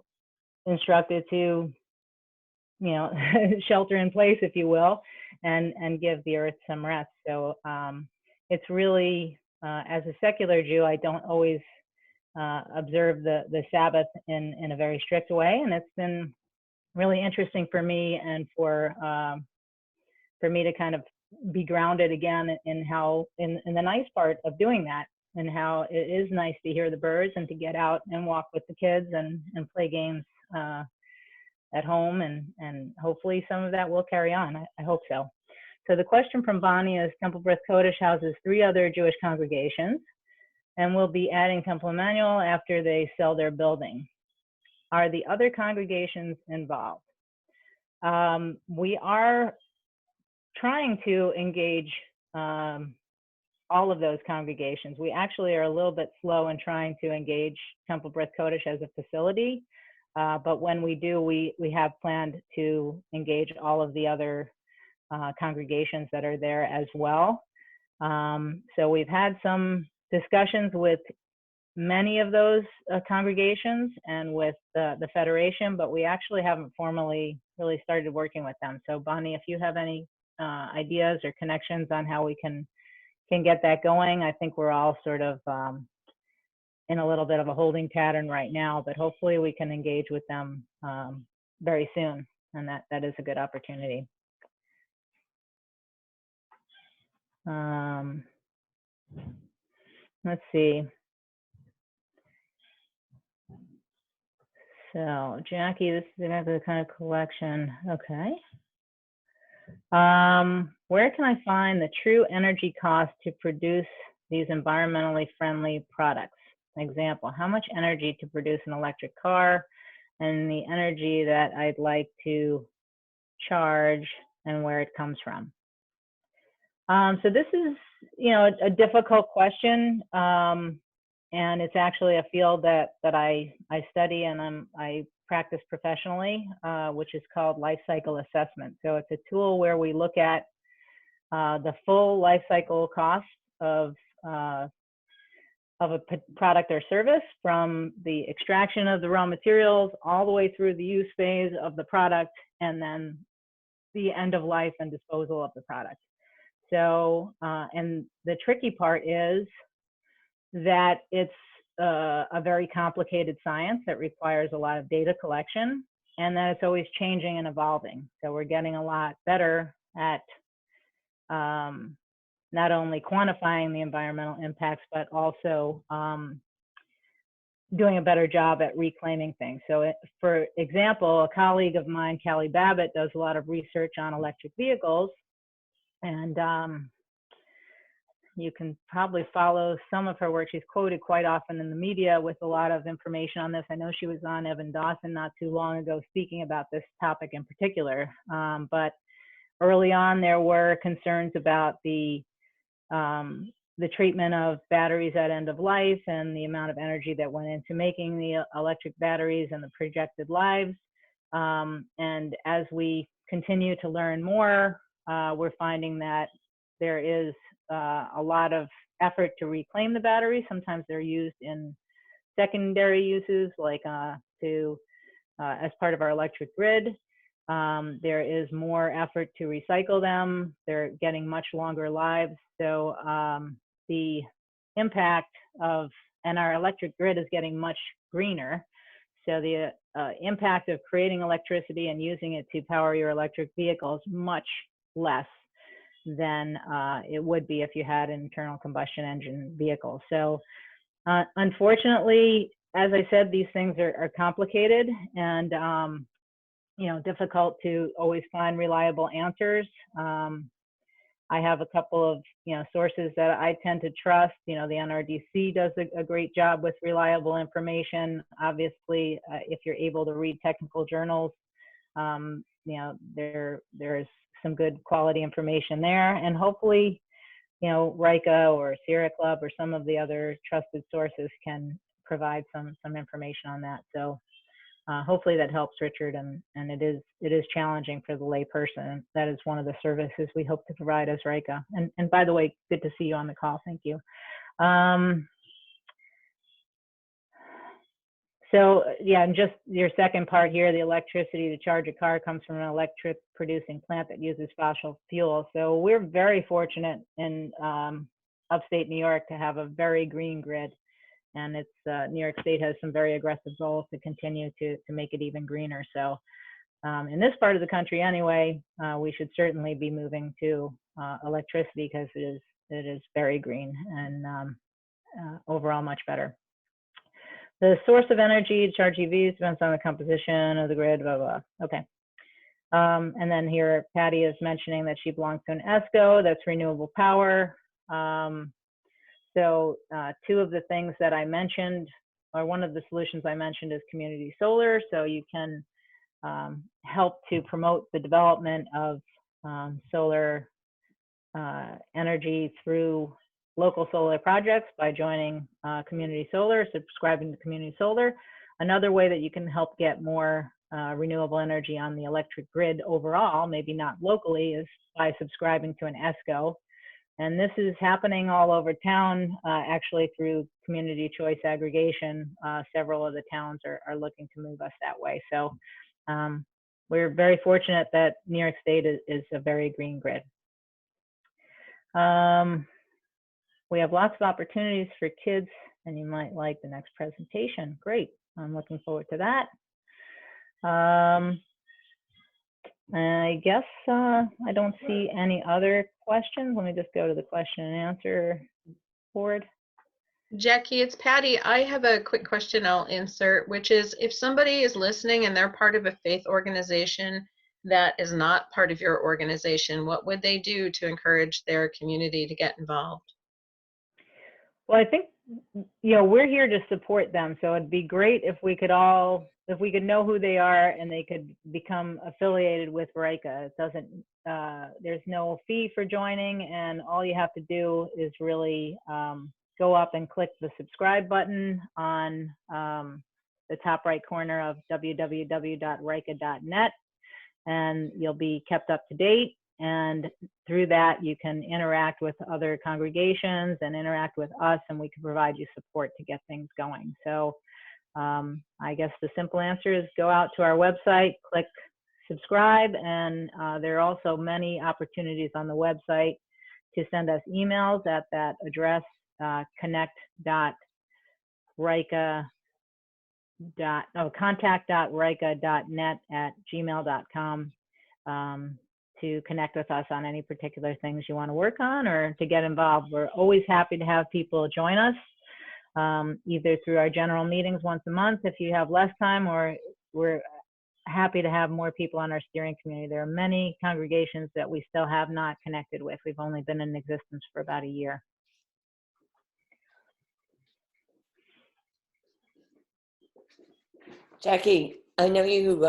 instructed to, shelter in place, if you will, and give the earth some rest. So it's really, as a secular Jew, I don't always observe the Sabbath in a very strict way, and it's been really interesting for me, and for me to kind of be grounded again in how, in the nice part of doing that, and how it is nice to hear the birds and to get out and walk with the kids and play games at home, and hopefully some of that will carry on. I hope so. So the question from Bonnie is, Temple Beth Kodesh houses 3 other Jewish congregations and will be adding Temple Emmanuel after they sell their building. Are the other congregations involved? We are trying to engage all of those congregations. We actually are a little bit slow in trying to engage Temple Brit Kodesh as a facility, but when we do, we have planned to engage all of the other congregations that are there as well. So we've had some discussions with many of those congregations and with the Federation, but we actually haven't formally really started working with them. So Bonnie, if you have any ideas or connections on how we can get that going, I think we're all sort of in a little bit of a holding pattern right now, but hopefully we can engage with them very soon, and that is a good opportunity. Let's see. So Jackie, this is another kind of collection. Okay. Where can I find the true energy cost to produce these environmentally friendly products? Example, how much energy to produce an electric car and the energy that I'd like to charge and where it comes from. So this is, a difficult question. And it's actually a field that I study and I practice professionally, which is called life cycle assessment. So it's a tool where we look at the full life cycle cost of a product or service, from the extraction of the raw materials all the way through the use phase of the product, and then the end of life and disposal of the product. So, and the tricky part is that it's a very complicated science that requires a lot of data collection, and that it's always changing and evolving. So we're getting a lot better at not only quantifying the environmental impacts, but also doing a better job at reclaiming things. So for example, a colleague of mine, Callie Babbitt, does a lot of research on electric vehicles, and you can probably follow some of her work. She's quoted quite often in the media with a lot of information on this. I know she was on Evan Dawson not too long ago speaking about this topic in particular. But early on, there were concerns about the treatment of batteries at end of life and the amount of energy that went into making the electric batteries and the projected lives. And as we continue to learn more, we're finding that there is a lot of effort to reclaim the batteries. Sometimes they're used in secondary uses, like as part of our electric grid. There is more effort to recycle them. They're getting much longer lives. So the impact and our electric grid is getting much greener. So the impact of creating electricity and using it to power your electric vehicle is much less than it would be if you had an internal combustion engine vehicle. So unfortunately, as I said, these things are complicated and difficult to always find reliable answers. I have a couple of sources that I tend to trust. The NRDC does a great job with reliable information. Obviously, if you're able to read technical journals, there is some good quality information there, and hopefully, RICA or Sierra Club or some of the other trusted sources can provide some information on that. So hopefully that helps, Richard, and it is challenging for the layperson. That is one of the services we hope to provide as RICA. And by the way, good to see you on the call. Thank you. So yeah, and just your second part here, the electricity to charge a car comes from an electric producing plant that uses fossil fuel. So we're very fortunate in upstate New York to have a very green grid. And it's New York State has some very aggressive goals to continue to make it even greener. So in this part of the country anyway, we should certainly be moving to electricity because it is very green and overall much better. The source of energy to charge EVs depends on the composition of the grid, blah, blah. Okay. And then here, Patty is mentioning that she belongs to an ESCO, that's renewable power. So two of the things that I mentioned, or one of the solutions I mentioned, is community solar. So you can help to promote the development of solar energy through local solar projects by joining Community Solar, subscribing to Community Solar. Another way that you can help get more renewable energy on the electric grid overall, maybe not locally, is by subscribing to an ESCO. And this is happening all over town, actually through community choice aggregation. Several of the towns are looking to move us that way. So we're very fortunate that New York State is a very green grid. We have lots of opportunities for kids, and you might like the next presentation. Great, I'm looking forward to that. I guess I don't see any other questions. Let me just go to the question and answer board. Jackie, it's Patty. I have a quick question I'll insert, which is if somebody is listening and they're part of a faith organization that is not part of your organization, what would they do to encourage their community to get involved? Well, I think, we're here to support them. So it'd be great if we could know who they are and they could become affiliated with RICA. It doesn't, there's no fee for joining, and all you have to do is really go up and click the subscribe button on the top right corner of www.rica.net, and you'll be kept up to date. And through that, you can interact with other congregations and interact with us, and we can provide you support to get things going. So I guess the simple answer is go out to our website, click subscribe, and there are also many opportunities on the website to send us emails at that address, contact.rica.net@gmail.com, to connect with us on any particular things you want to work on or to get involved. We're always happy to have people join us, either through our general meetings once a month if you have less time, or we're happy to have more people on our steering committee. There are many congregations that we still have not connected with. We've only been in existence for about a year. Jackie, I know you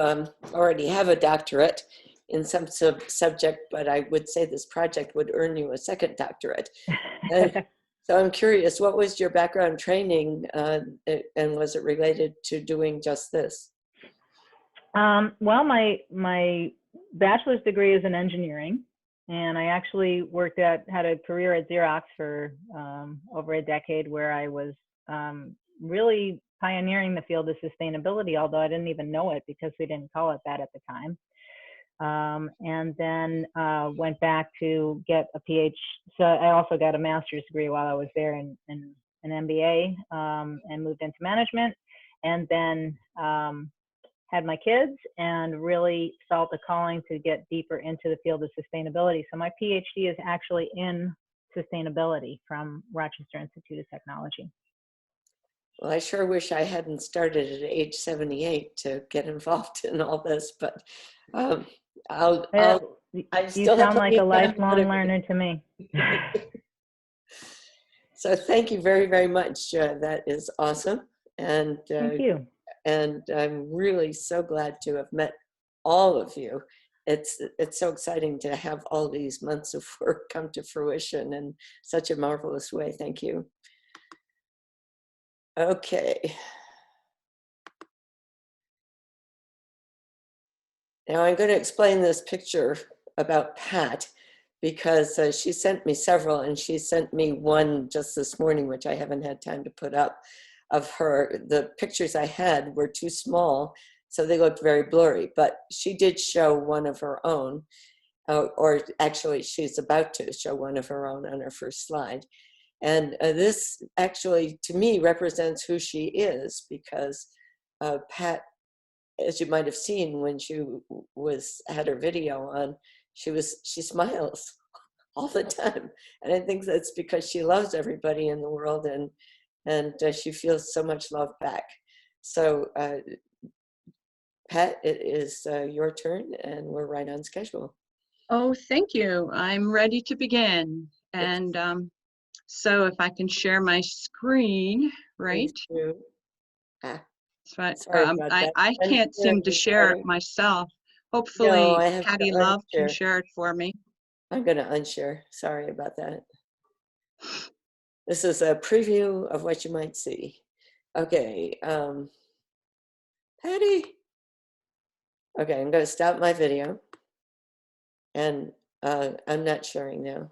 already have a doctorate in some subject, but I would say this project would earn you a second doctorate. So I'm curious, what was your background training, and was it related to doing just this? Well, my bachelor's degree is in engineering, and I actually had a career at Xerox for over a decade, where I was really pioneering the field of sustainability, although I didn't even know it because we didn't call it that at the time. And then went back to get a PhD. So I also got a master's degree while I was there in an MBA, and moved into management, and then had my kids and really felt a calling to get deeper into the field of sustainability. So my PhD is actually in sustainability from Rochester Institute of Technology. Well, I sure wish I hadn't started at age 78 to get involved in all this, but I you sound like a lifelong learner to me. So thank you very, very much. That is awesome. And thank you. And I'm really so glad to have met all of you. It's so exciting to have all these months of work come to fruition in such a marvelous way. Thank you. Okay. Now I'm going to explain this picture about Pat, because she sent me several, and she sent me one just this morning, which I haven't had time to put up, of her. The pictures I had were too small, so they looked very blurry, but she did show one of her own, or actually she's about to show one of her own on her first slide. And this actually, to me, represents who she is, because Pat, as you might have seen when she had her video on, she smiles all the time, and I think that's because she loves everybody in the world, and she feels so much love back. So Pat, it is your turn, and we're right on schedule. Oh, thank you. I'm ready to begin. And so if I can share my screen, right? Ah, So sorry about that. I can't seem to share it myself. No, Hopefully I have to Patty Love can unshare. share it for me. I'm going to unshare. Sorry about that. This is a preview of what you might see. Okay, Patty. Okay, I'm going to stop my video, and I'm not sharing now.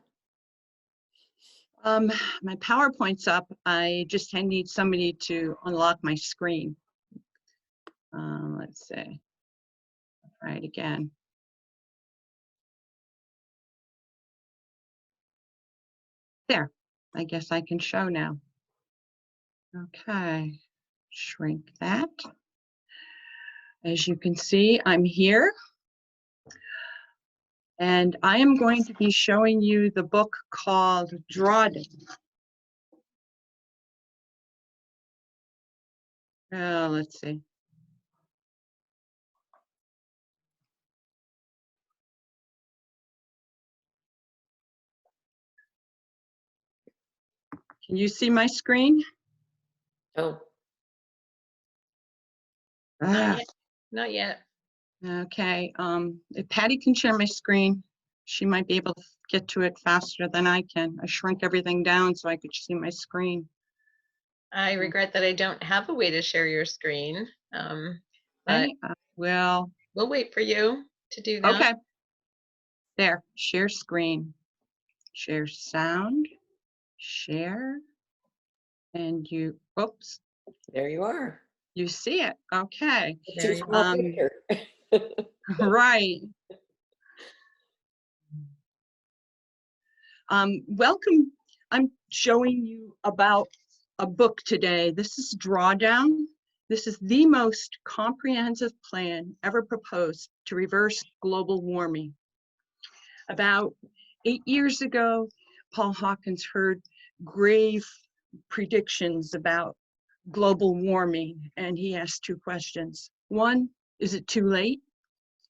My PowerPoint's up. I just need somebody to unlock my screen. Let's see. Try it again. There, I guess I can show now. Okay, shrink that. As you can see, I'm here. And I am going to be showing you the book called Drawdown. Let's see. Can you see my screen? Oh, Ah, Not yet. okay, if Patty can share my screen, she might be able to get to it faster than I can. I shrunk everything down so I could see my screen. I regret that I don't have a way to share your screen, but Okay, well, we'll wait for you to do that. okay. There, share screen, share sound, share, and you, oops, there you are. you see it. Okay, There Too you small go. picture. right. Welcome. I'm showing you about a book today. This is Drawdown. This is the most comprehensive plan ever proposed to reverse global warming. About 8 years ago, Paul Hawkins heard grave predictions about global warming, and he asked 2 questions. 1, is it too late?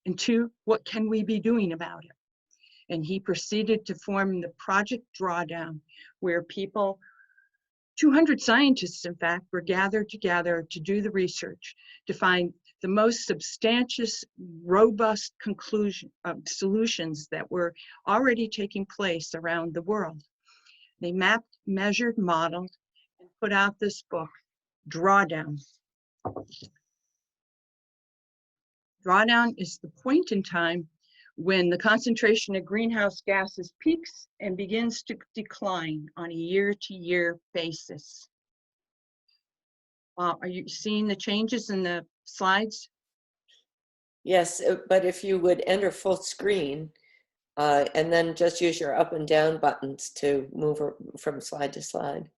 And 2, what can we be doing about it? And he proceeded to form the Project Drawdown, where people, 200 scientists, in fact, were gathered together to do the research, to find the most substantious, robust solutions that were already taking place around the world. They mapped, measured, modeled, and put out this book, Drawdown. Drawdown is the point in time when the concentration of greenhouse gases peaks and begins to decline on a year-to-year basis. Are you seeing the changes in the slides? Yes, but if you would enter full screen and then just use your up and down buttons to move from slide to slide.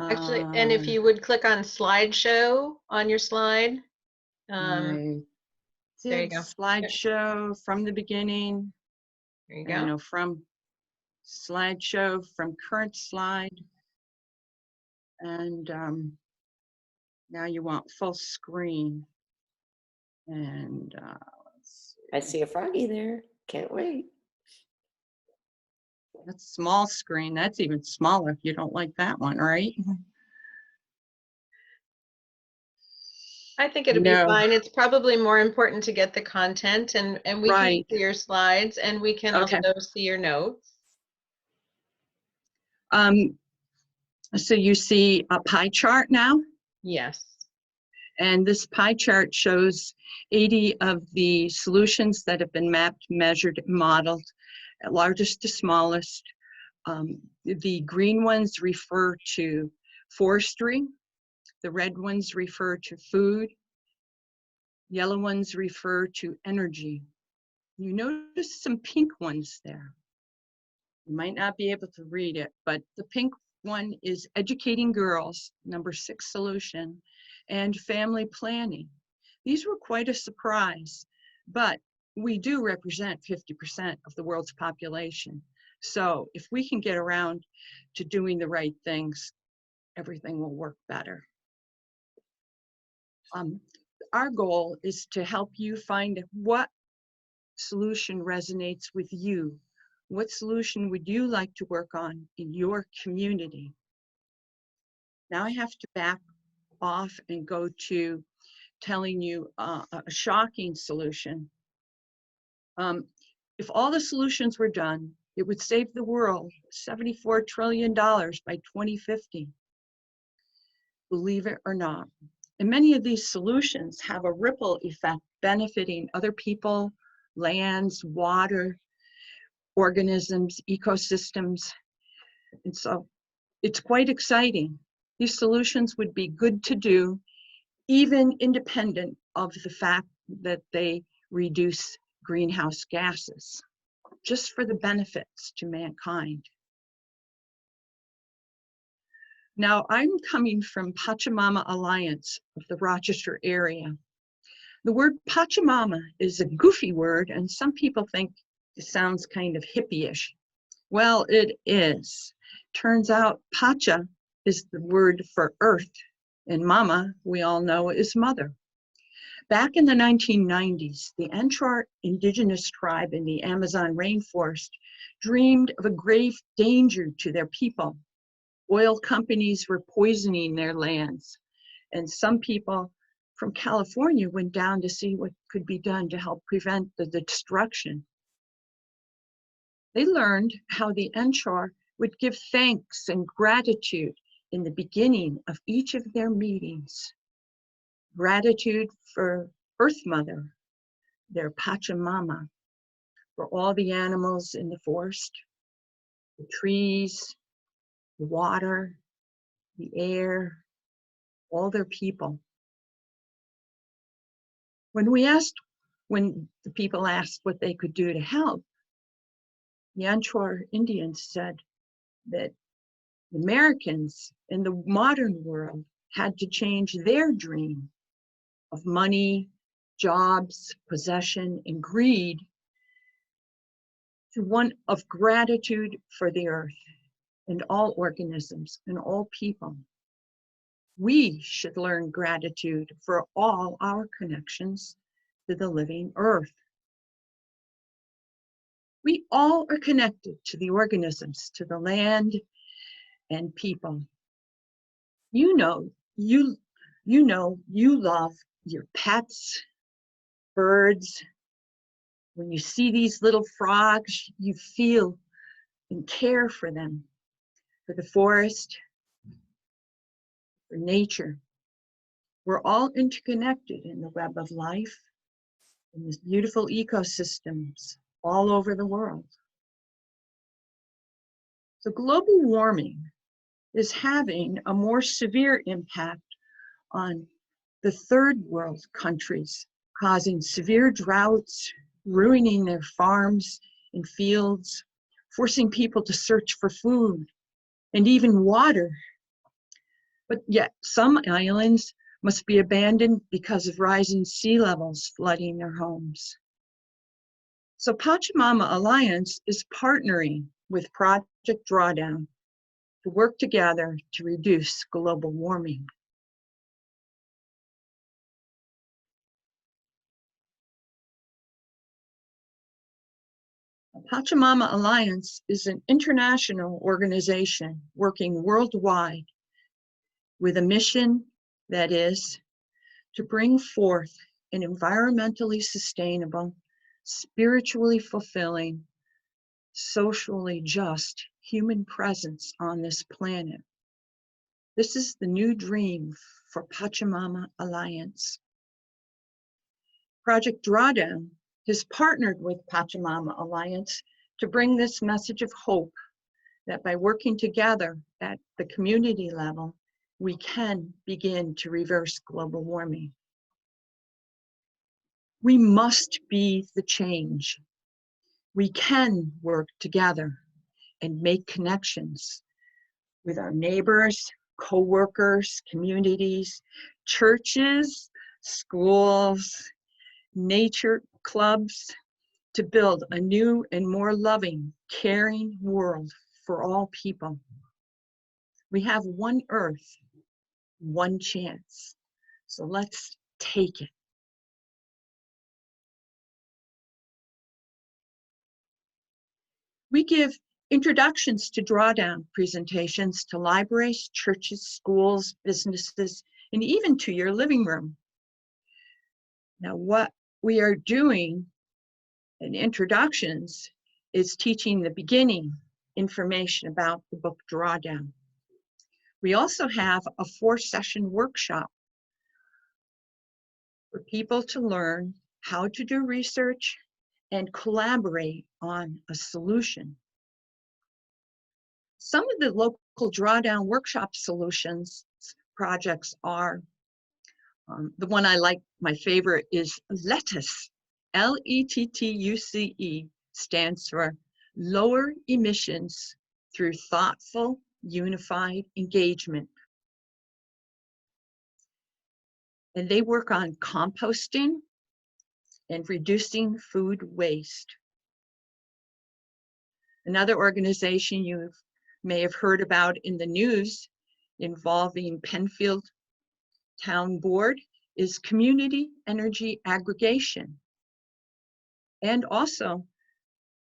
Actually, and if you would click on slideshow on your slide. I There you did go. slideshow from the beginning. There you You go. know, from slideshow, from current slide. And now you want full screen. And let's see. I see a froggy there. Can't wait. That's small screen. That's even smaller if you don't like that one, right? I think it'll be No, fine. It's probably more important to get the content, and we can right. see your slides, and we can Okay. also see your notes. So you see a pie chart now, Yes. and this pie chart shows 80 of the solutions that have been mapped, measured, modeled, largest to smallest. The green ones refer to forestry. The red ones refer to food. Yellow ones refer to energy. You notice some pink ones there. You might not be able to read it, but the pink one is educating girls, number 6 solution, and family planning. These were quite a surprise, but we do represent 50% of the world's population. So if we can get around to doing the right things, everything will work better. Our goal is to help you find what solution resonates with you. What solution would you like to work on in your community? Now I have to back off and go to telling you a shocking solution. If all the solutions were done, it would save the world $74 trillion by 2050. Believe it or not. And many of these solutions have a ripple effect benefiting other people, lands, water, organisms, ecosystems. And so it's quite exciting. These solutions would be good to do, even independent of the fact that they reduce greenhouse gases, just for the benefits to mankind. Now, I'm coming from Pachamama Alliance of the Rochester area. The word Pachamama is a goofy word, and some people think it sounds kind of hippie-ish. Well, it is. Turns out Pacha is the word for earth, and Mama, we all know, is mother. Back in the 1990s, the Anchor indigenous tribe in the Amazon rainforest dreamed of a grave danger to their people. Oil companies were poisoning their lands, and some people from California went down to see what could be done to help prevent the destruction. They learned how the Anchor would give thanks and gratitude in the beginning of each of their meetings. Gratitude for Earth Mother, their Pachamama, for all the animals in the forest, the trees, the water, the air, all their people. When the people asked what they could do to help, the Anchor Indians said that Americans in the modern world had to change their dream of money, jobs, possession, and greed to one of gratitude for the earth and all organisms and all people. We should learn gratitude for all our connections to the living earth. We all are connected to the organisms, to the land and people. You know you love your pets, birds. When you see these little frogs, you feel and care for them, for the forest, for nature. We're all interconnected in the web of life, in these beautiful ecosystems all over the world. So global warming is having a more severe impact on the third world countries, causing severe droughts, ruining their farms and fields, forcing people to search for food and even water. But yet some islands must be abandoned because of rising sea levels flooding their homes. So Pachamama Alliance is partnering with Project Drawdown to work together to reduce global warming. Pachamama Alliance is an international organization working worldwide with a mission that is to bring forth an environmentally sustainable, spiritually fulfilling, socially just human presence on this planet. This is the new dream for Pachamama Alliance. Project Drawdown has partnered with Pachamama Alliance to bring this message of hope that by working together at the community level, we can begin to reverse global warming. We must be the change. We can work together and make connections with our neighbors, co-workers, communities, churches, schools, nature clubs, to build a new and more loving, caring world for all people. We have one earth, one chance. So let's take it. We give introductions to Drawdown presentations to libraries, churches, schools, businesses, and even to your living room. Now, what we are doing And introductions is teaching the beginning information about the book Drawdown. We also have a 4-session workshop for people to learn how to do research and collaborate on a solution. Some of the local Drawdown workshop solutions projects are, the one I like, my favorite is LETTUCE. LETTUCE stands for Lower Emissions Through Thoughtful, Unified Engagement. And they work on composting and reducing food waste. Another organization you may have heard about in the news involving Penfield Town Board is Community Energy Aggregation. And also,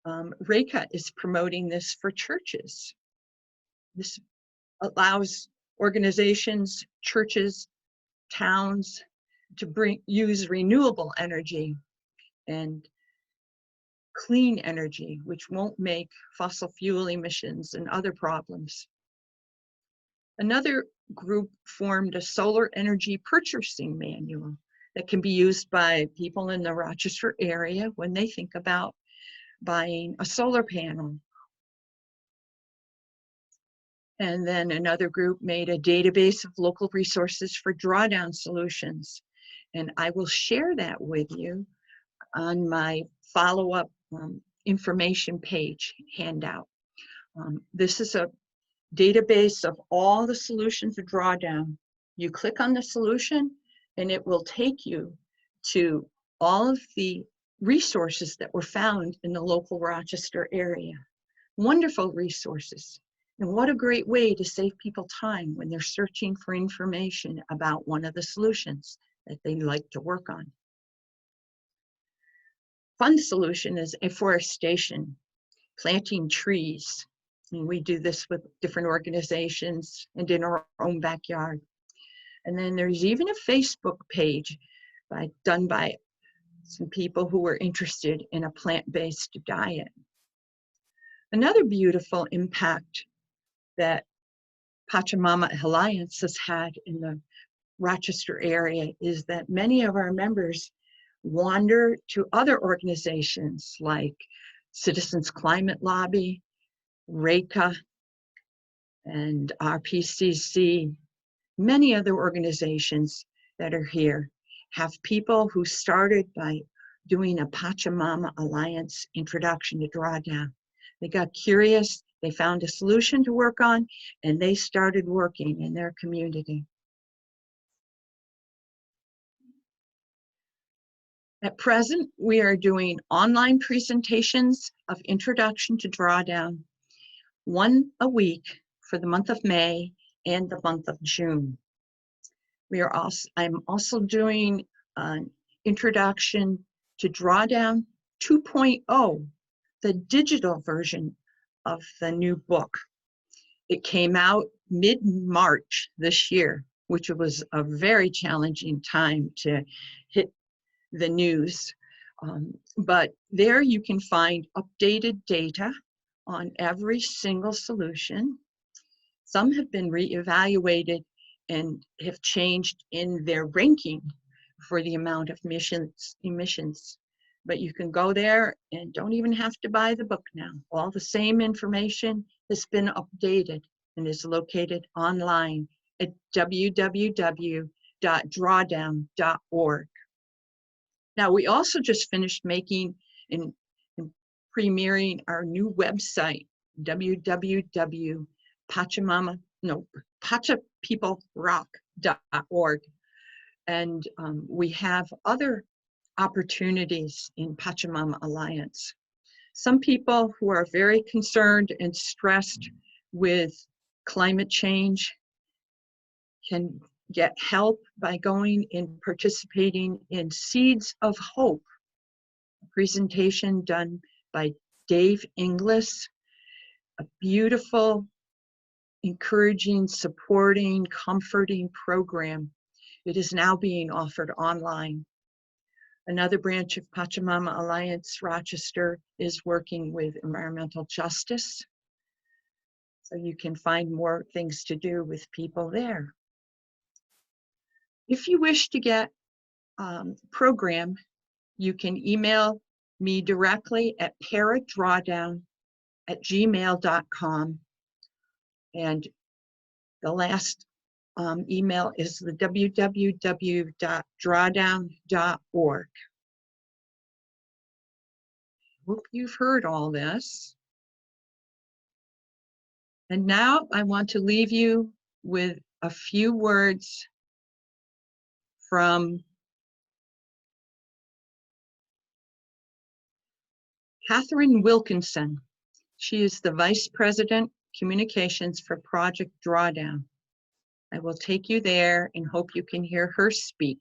RECA is promoting this for churches. This allows organizations, churches, towns to use renewable energy and clean energy, which won't make fossil fuel emissions and other problems. Another group formed a solar energy purchasing manual that can be used by people in the Rochester area when they think about buying a solar panel. And then another group made a database of local resources for drawdown solutions. And I will share that with you on my follow-up information page handout. This is a database of all the solutions to drawdown. You click on the solution and it will take you to all of the resources that were found in the local Rochester area. Wonderful resources. And what a great way to save people time when they're searching for information about one of the solutions that they like to work on. Fun solution is afforestation, planting trees. And we do this with different organizations and in our own backyard. And then there's even a Facebook page done by some people who were interested in a plant-based diet. Another beautiful impact that Pachamama Alliance has had in the Rochester area is that many of our members wander to other organizations like Citizens Climate Lobby, RECA, and RPCC. Many other organizations that are here have people who started by doing a Pachamama Alliance introduction to drawdown. They got curious, they found a solution to work on, and they started working in their community. At present, we are doing online presentations of Introduction to Drawdown, one a week for the month of May and the month of June. I'm also doing an Introduction to Drawdown 2.0, the digital version of the new book. It came out mid-March this year, which was a very challenging time to hit the news. But there you can find updated data on every single solution. Some have been reevaluated and have changed in their ranking for the amount of emissions. But you can go there and don't even have to buy the book now. All the same information has been updated and is located online at www.drawdown.org. Now, we also just finished making and premiering our new website, pachapeoplerock.org. And we have other opportunities in Pachamama Alliance. Some people who are very concerned and stressed with climate change can get help by going and participating in Seeds of Hope, a presentation done by Dave Inglis, a beautiful, encouraging, supporting, comforting program. It is now being offered online. Another branch of Pachamama Alliance Rochester is working with environmental justice. So you can find more things to do with people there. If you wish to get program, you can email me directly at parrotdrawdown@gmail.com. And the last email is the www.drawdown.org. Hope you've heard all this. And now I want to leave you with a few words from Catherine Wilkinson. She is the Vice President, Communications for Project Drawdown. I will take you there and hope you can hear her speak.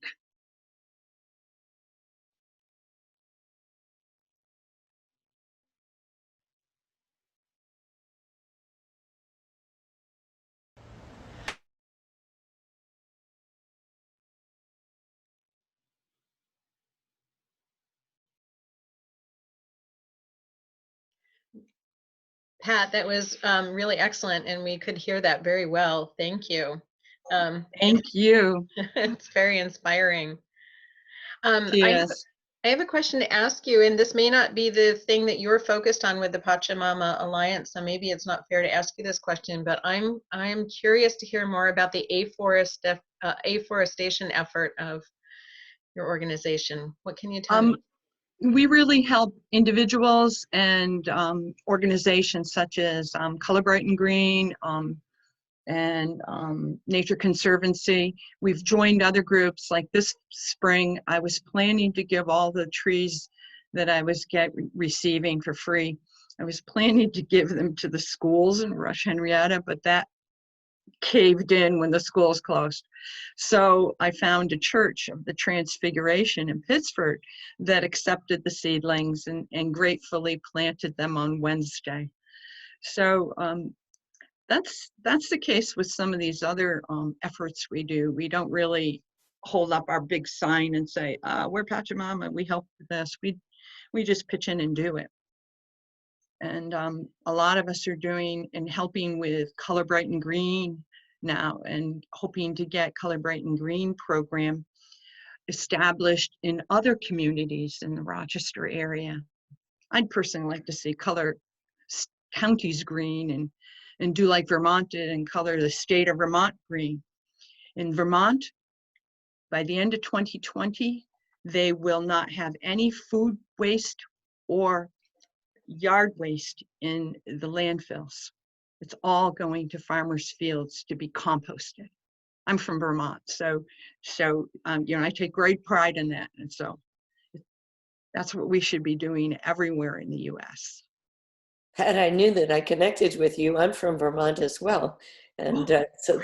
Pat, that was really excellent, and we could hear that very well. Thank you. Thank you. It's very inspiring. Yes. I have a question to ask you, and this may not be the thing that you're focused on with the Pachamama Alliance, so maybe it's not fair to ask you this question, but I'm curious to hear more about the afforestation effort of your organization. What can you tell me? We really help individuals and organizations such as Color Bright and Green and Nature Conservancy. We've joined other groups. Like this spring, I was planning to give all the trees that I was receiving for free. I was planning to give them to the schools in Rush Henrietta, but that caved in when the schools closed. So I found a church of the Transfiguration in Pittsford that accepted the seedlings and gratefully planted them on Wednesday. So that's the case with some of these other efforts we do. We don't really hold up our big sign and say, we're Pachamama, we help with this. We just pitch in and do it. And a lot of us are doing and helping with Color Bright and Green now, and hoping to get Color Bright and Green program established in other communities in the Rochester area. I'd personally like to see color counties green and do like Vermont did and color the state of Vermont green. In Vermont, by the end of 2020, they will not have any food waste or yard waste in the landfills. It's all going to farmers' fields to be composted. I'm from Vermont, so you know, I take great pride in that, and so that's what we should be doing everywhere in the U.S. Pat, I knew that I connected with you. I'm from Vermont as well, and so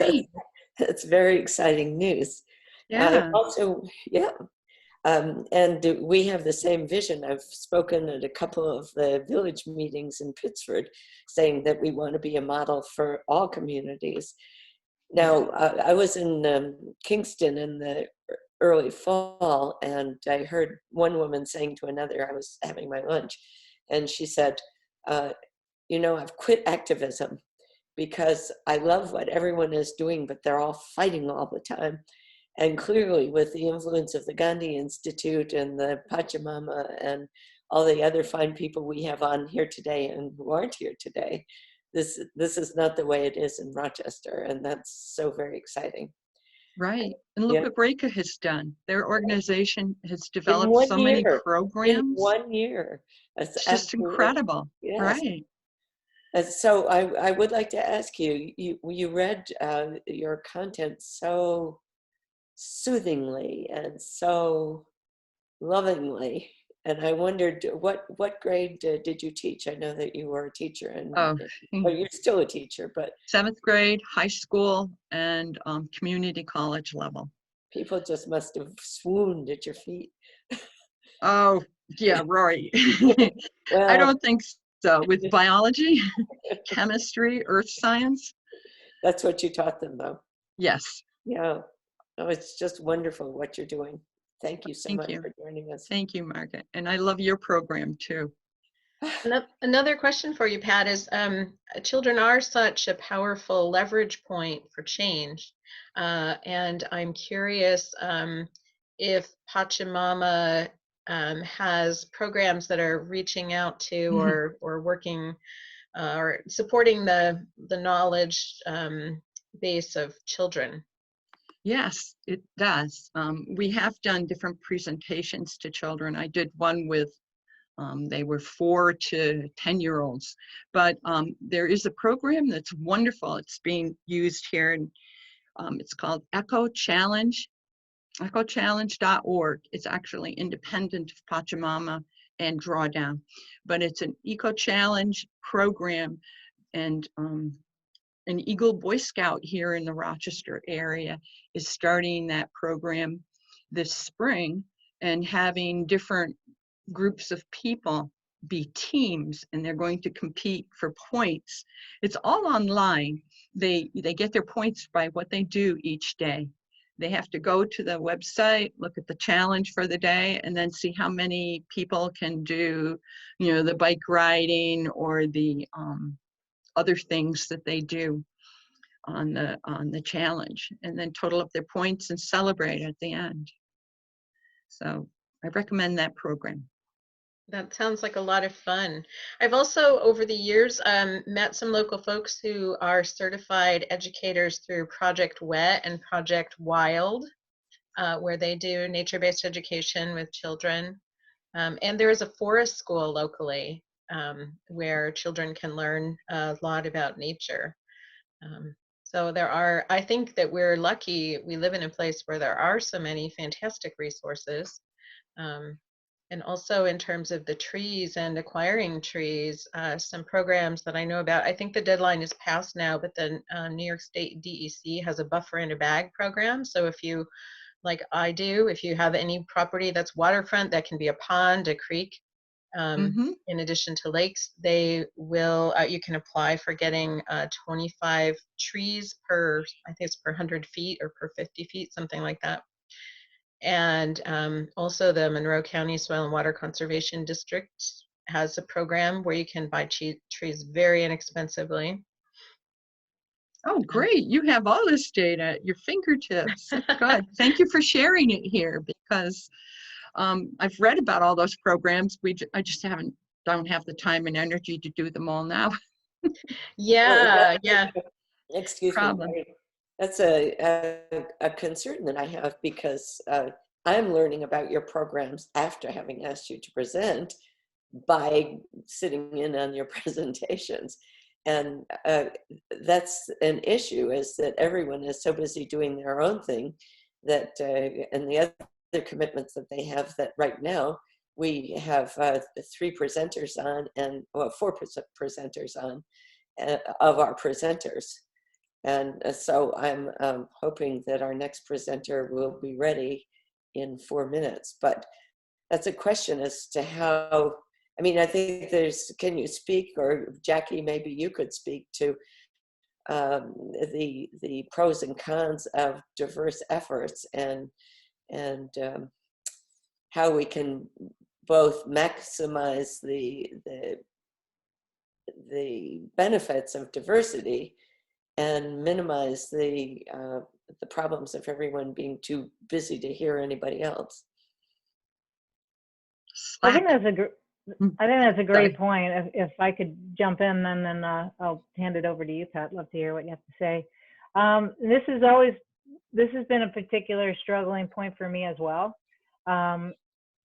that's very exciting news. Yeah. Also, yeah. And we have the same vision. I've spoken at a couple of the village meetings in Pittsford saying that we want to be a model for all communities. Now, I was in Kingston in the early fall, and I heard one woman saying to another, I was having my lunch, and she said, you know, I've quit activism because I love what everyone is doing, but they're all fighting all the time. And clearly, with the influence of the Gandhi Institute and the Pachamama and all the other fine people we have on here today and who aren't here today, this is not the way it is in Rochester, and that's so very exciting. Right. And look Yeah. what Reka has done. Their organization has In developed so many programs. In 1 year. That's It's just incredible. Yes. Right. And so I would like to ask you, you read your content so soothingly and so lovingly, and I wondered what grade did you teach? I know that you were a teacher, and Oh, well, you're still a teacher, but 7th grade, high school, and community college level. people just must have swooned at your feet. Oh, yeah, right. Well, I don't think so. With biology, chemistry, earth science. that's what you taught them, though. Yes. Yeah. Oh, it's just wonderful what you're doing. Thank you so Thank much you. for joining us. Thank you, Margaret. And I love your program too. Another question for you, Pat, is children are such a powerful leverage point for change. And I'm curious if Pachamama has programs that are reaching out to or working or supporting the knowledge base of children. Yes, it does. We have done different presentations to children. I did one with, they were 4 to 10-year-olds, but there is a program that's wonderful. It's being used here, and it's called Echo Challenge, echochallenge.org. It's actually independent of Pachamama and Drawdown, but it's an Eco Challenge program, and an Eagle Boy Scout here in the Rochester area is starting that program this spring and having different groups of people be teams, and they're going to compete for points. It's all online. They get their points by what they do each day. They have to go to the website, look at the challenge for the day, and then see how many people can do, you know, the bike riding or the other things that they do on the challenge, and then total up their points and celebrate at the end. So I recommend that program. That sounds like a lot of fun. I've also, over the years, met some local folks who are certified educators through Project WET and Project WILD, where they do nature-based education with children. And there is a forest school locally where children can learn a lot about nature. So there are, I think that we're lucky we live in a place where there are so many fantastic resources. And also in terms of the trees and acquiring trees, some programs that I know about, I think the deadline is passed now, but the New York State DEC has a buffer in a bag program. So if you, like I do, if you have any property that's waterfront, that can be a pond, a creek, in addition to lakes, they will, you can apply for getting 25 trees per, I think it's per 100 feet or per 50 feet, something like that. And also the Monroe County Soil and Water Conservation District has a program where you can buy trees very inexpensively. Oh, great. You have all this data at your fingertips. That's good. Thank you for sharing it here, because I've read about all those programs. I just don't have the time and energy to do them all now. Yeah, yeah. Excuse Problem. me, Mary. That's a concern that I have, because I'm learning about your programs after having asked you to present by sitting in on your presentations. And that's an issue, is that everyone is so busy doing their own thing that, and the other commitments that they have, that right now we have 3 presenters on, and well, 4 presenters on of our presenters. And so I'm hoping that our next presenter will be ready in 4 minutes. But that's a question as to how, I mean, I think there's, can you speak, or Jackie, maybe you could speak to the pros and cons of diverse efforts, and how we can both maximize the benefits of diversity and minimize the problems of everyone being too busy to hear anybody else. I think that's a great Sorry. point. If I could jump in, then I'll hand it over to you, Pat. Love to hear what you have to say. This has been a particular struggling point for me as well.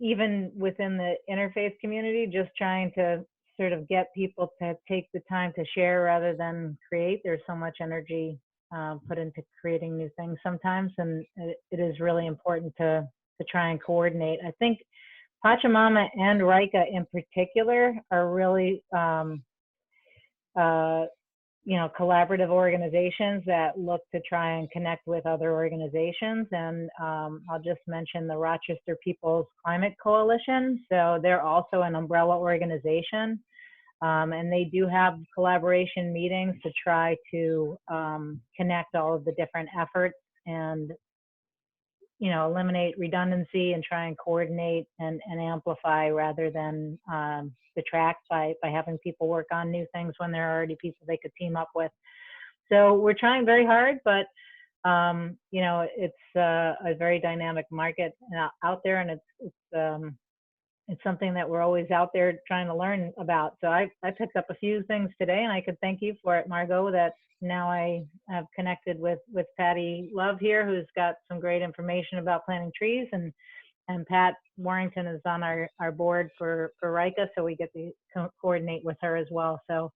Even within the interfaith community, just trying to sort of get people to take the time to share rather than create. There's so much energy put into creating new things sometimes, and it is really important to try and coordinate. I think Pachamama and Rika in particular are really, collaborative organizations that look to try and connect with other organizations. And I'll just mention the Rochester People's Climate Coalition. So they're also an umbrella organization. And they do have collaboration meetings to try to connect all of the different efforts and eliminate redundancy and try and coordinate and amplify rather than detract by having people work on new things when there are already people they could team up with. So we're trying very hard, but it's a very dynamic market out there, and it's something that we're always out there trying to learn about. So I picked up a few things today, and I could thank you for it, Margot, that now I have connected with Patty Love here, who's got some great information about planting trees, and Pat Warrington is on our board for RICA, so we get to coordinate with her as well. So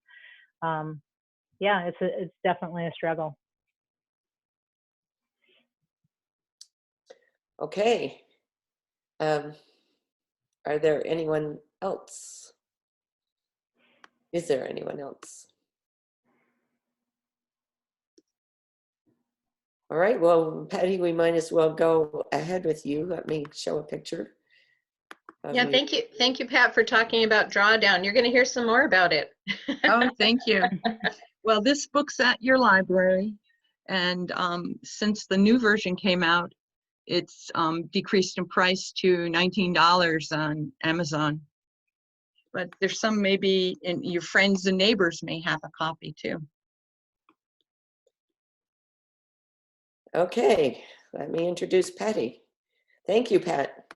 yeah, it's definitely a struggle. Okay. Are there anyone else? Is there anyone else? All right, well, Patty, we might as well go ahead with you. Let me show a picture. Yeah, thank you, Pat, for talking about Drawdown. You're going to hear some more about it. Oh, thank you. Well, this book's at your library, and since the new version came out, it's decreased in price to $19 on Amazon. But there's some, maybe in your friends and neighbors may have a copy too. Okay, let me introduce Patty. Thank you, Pat.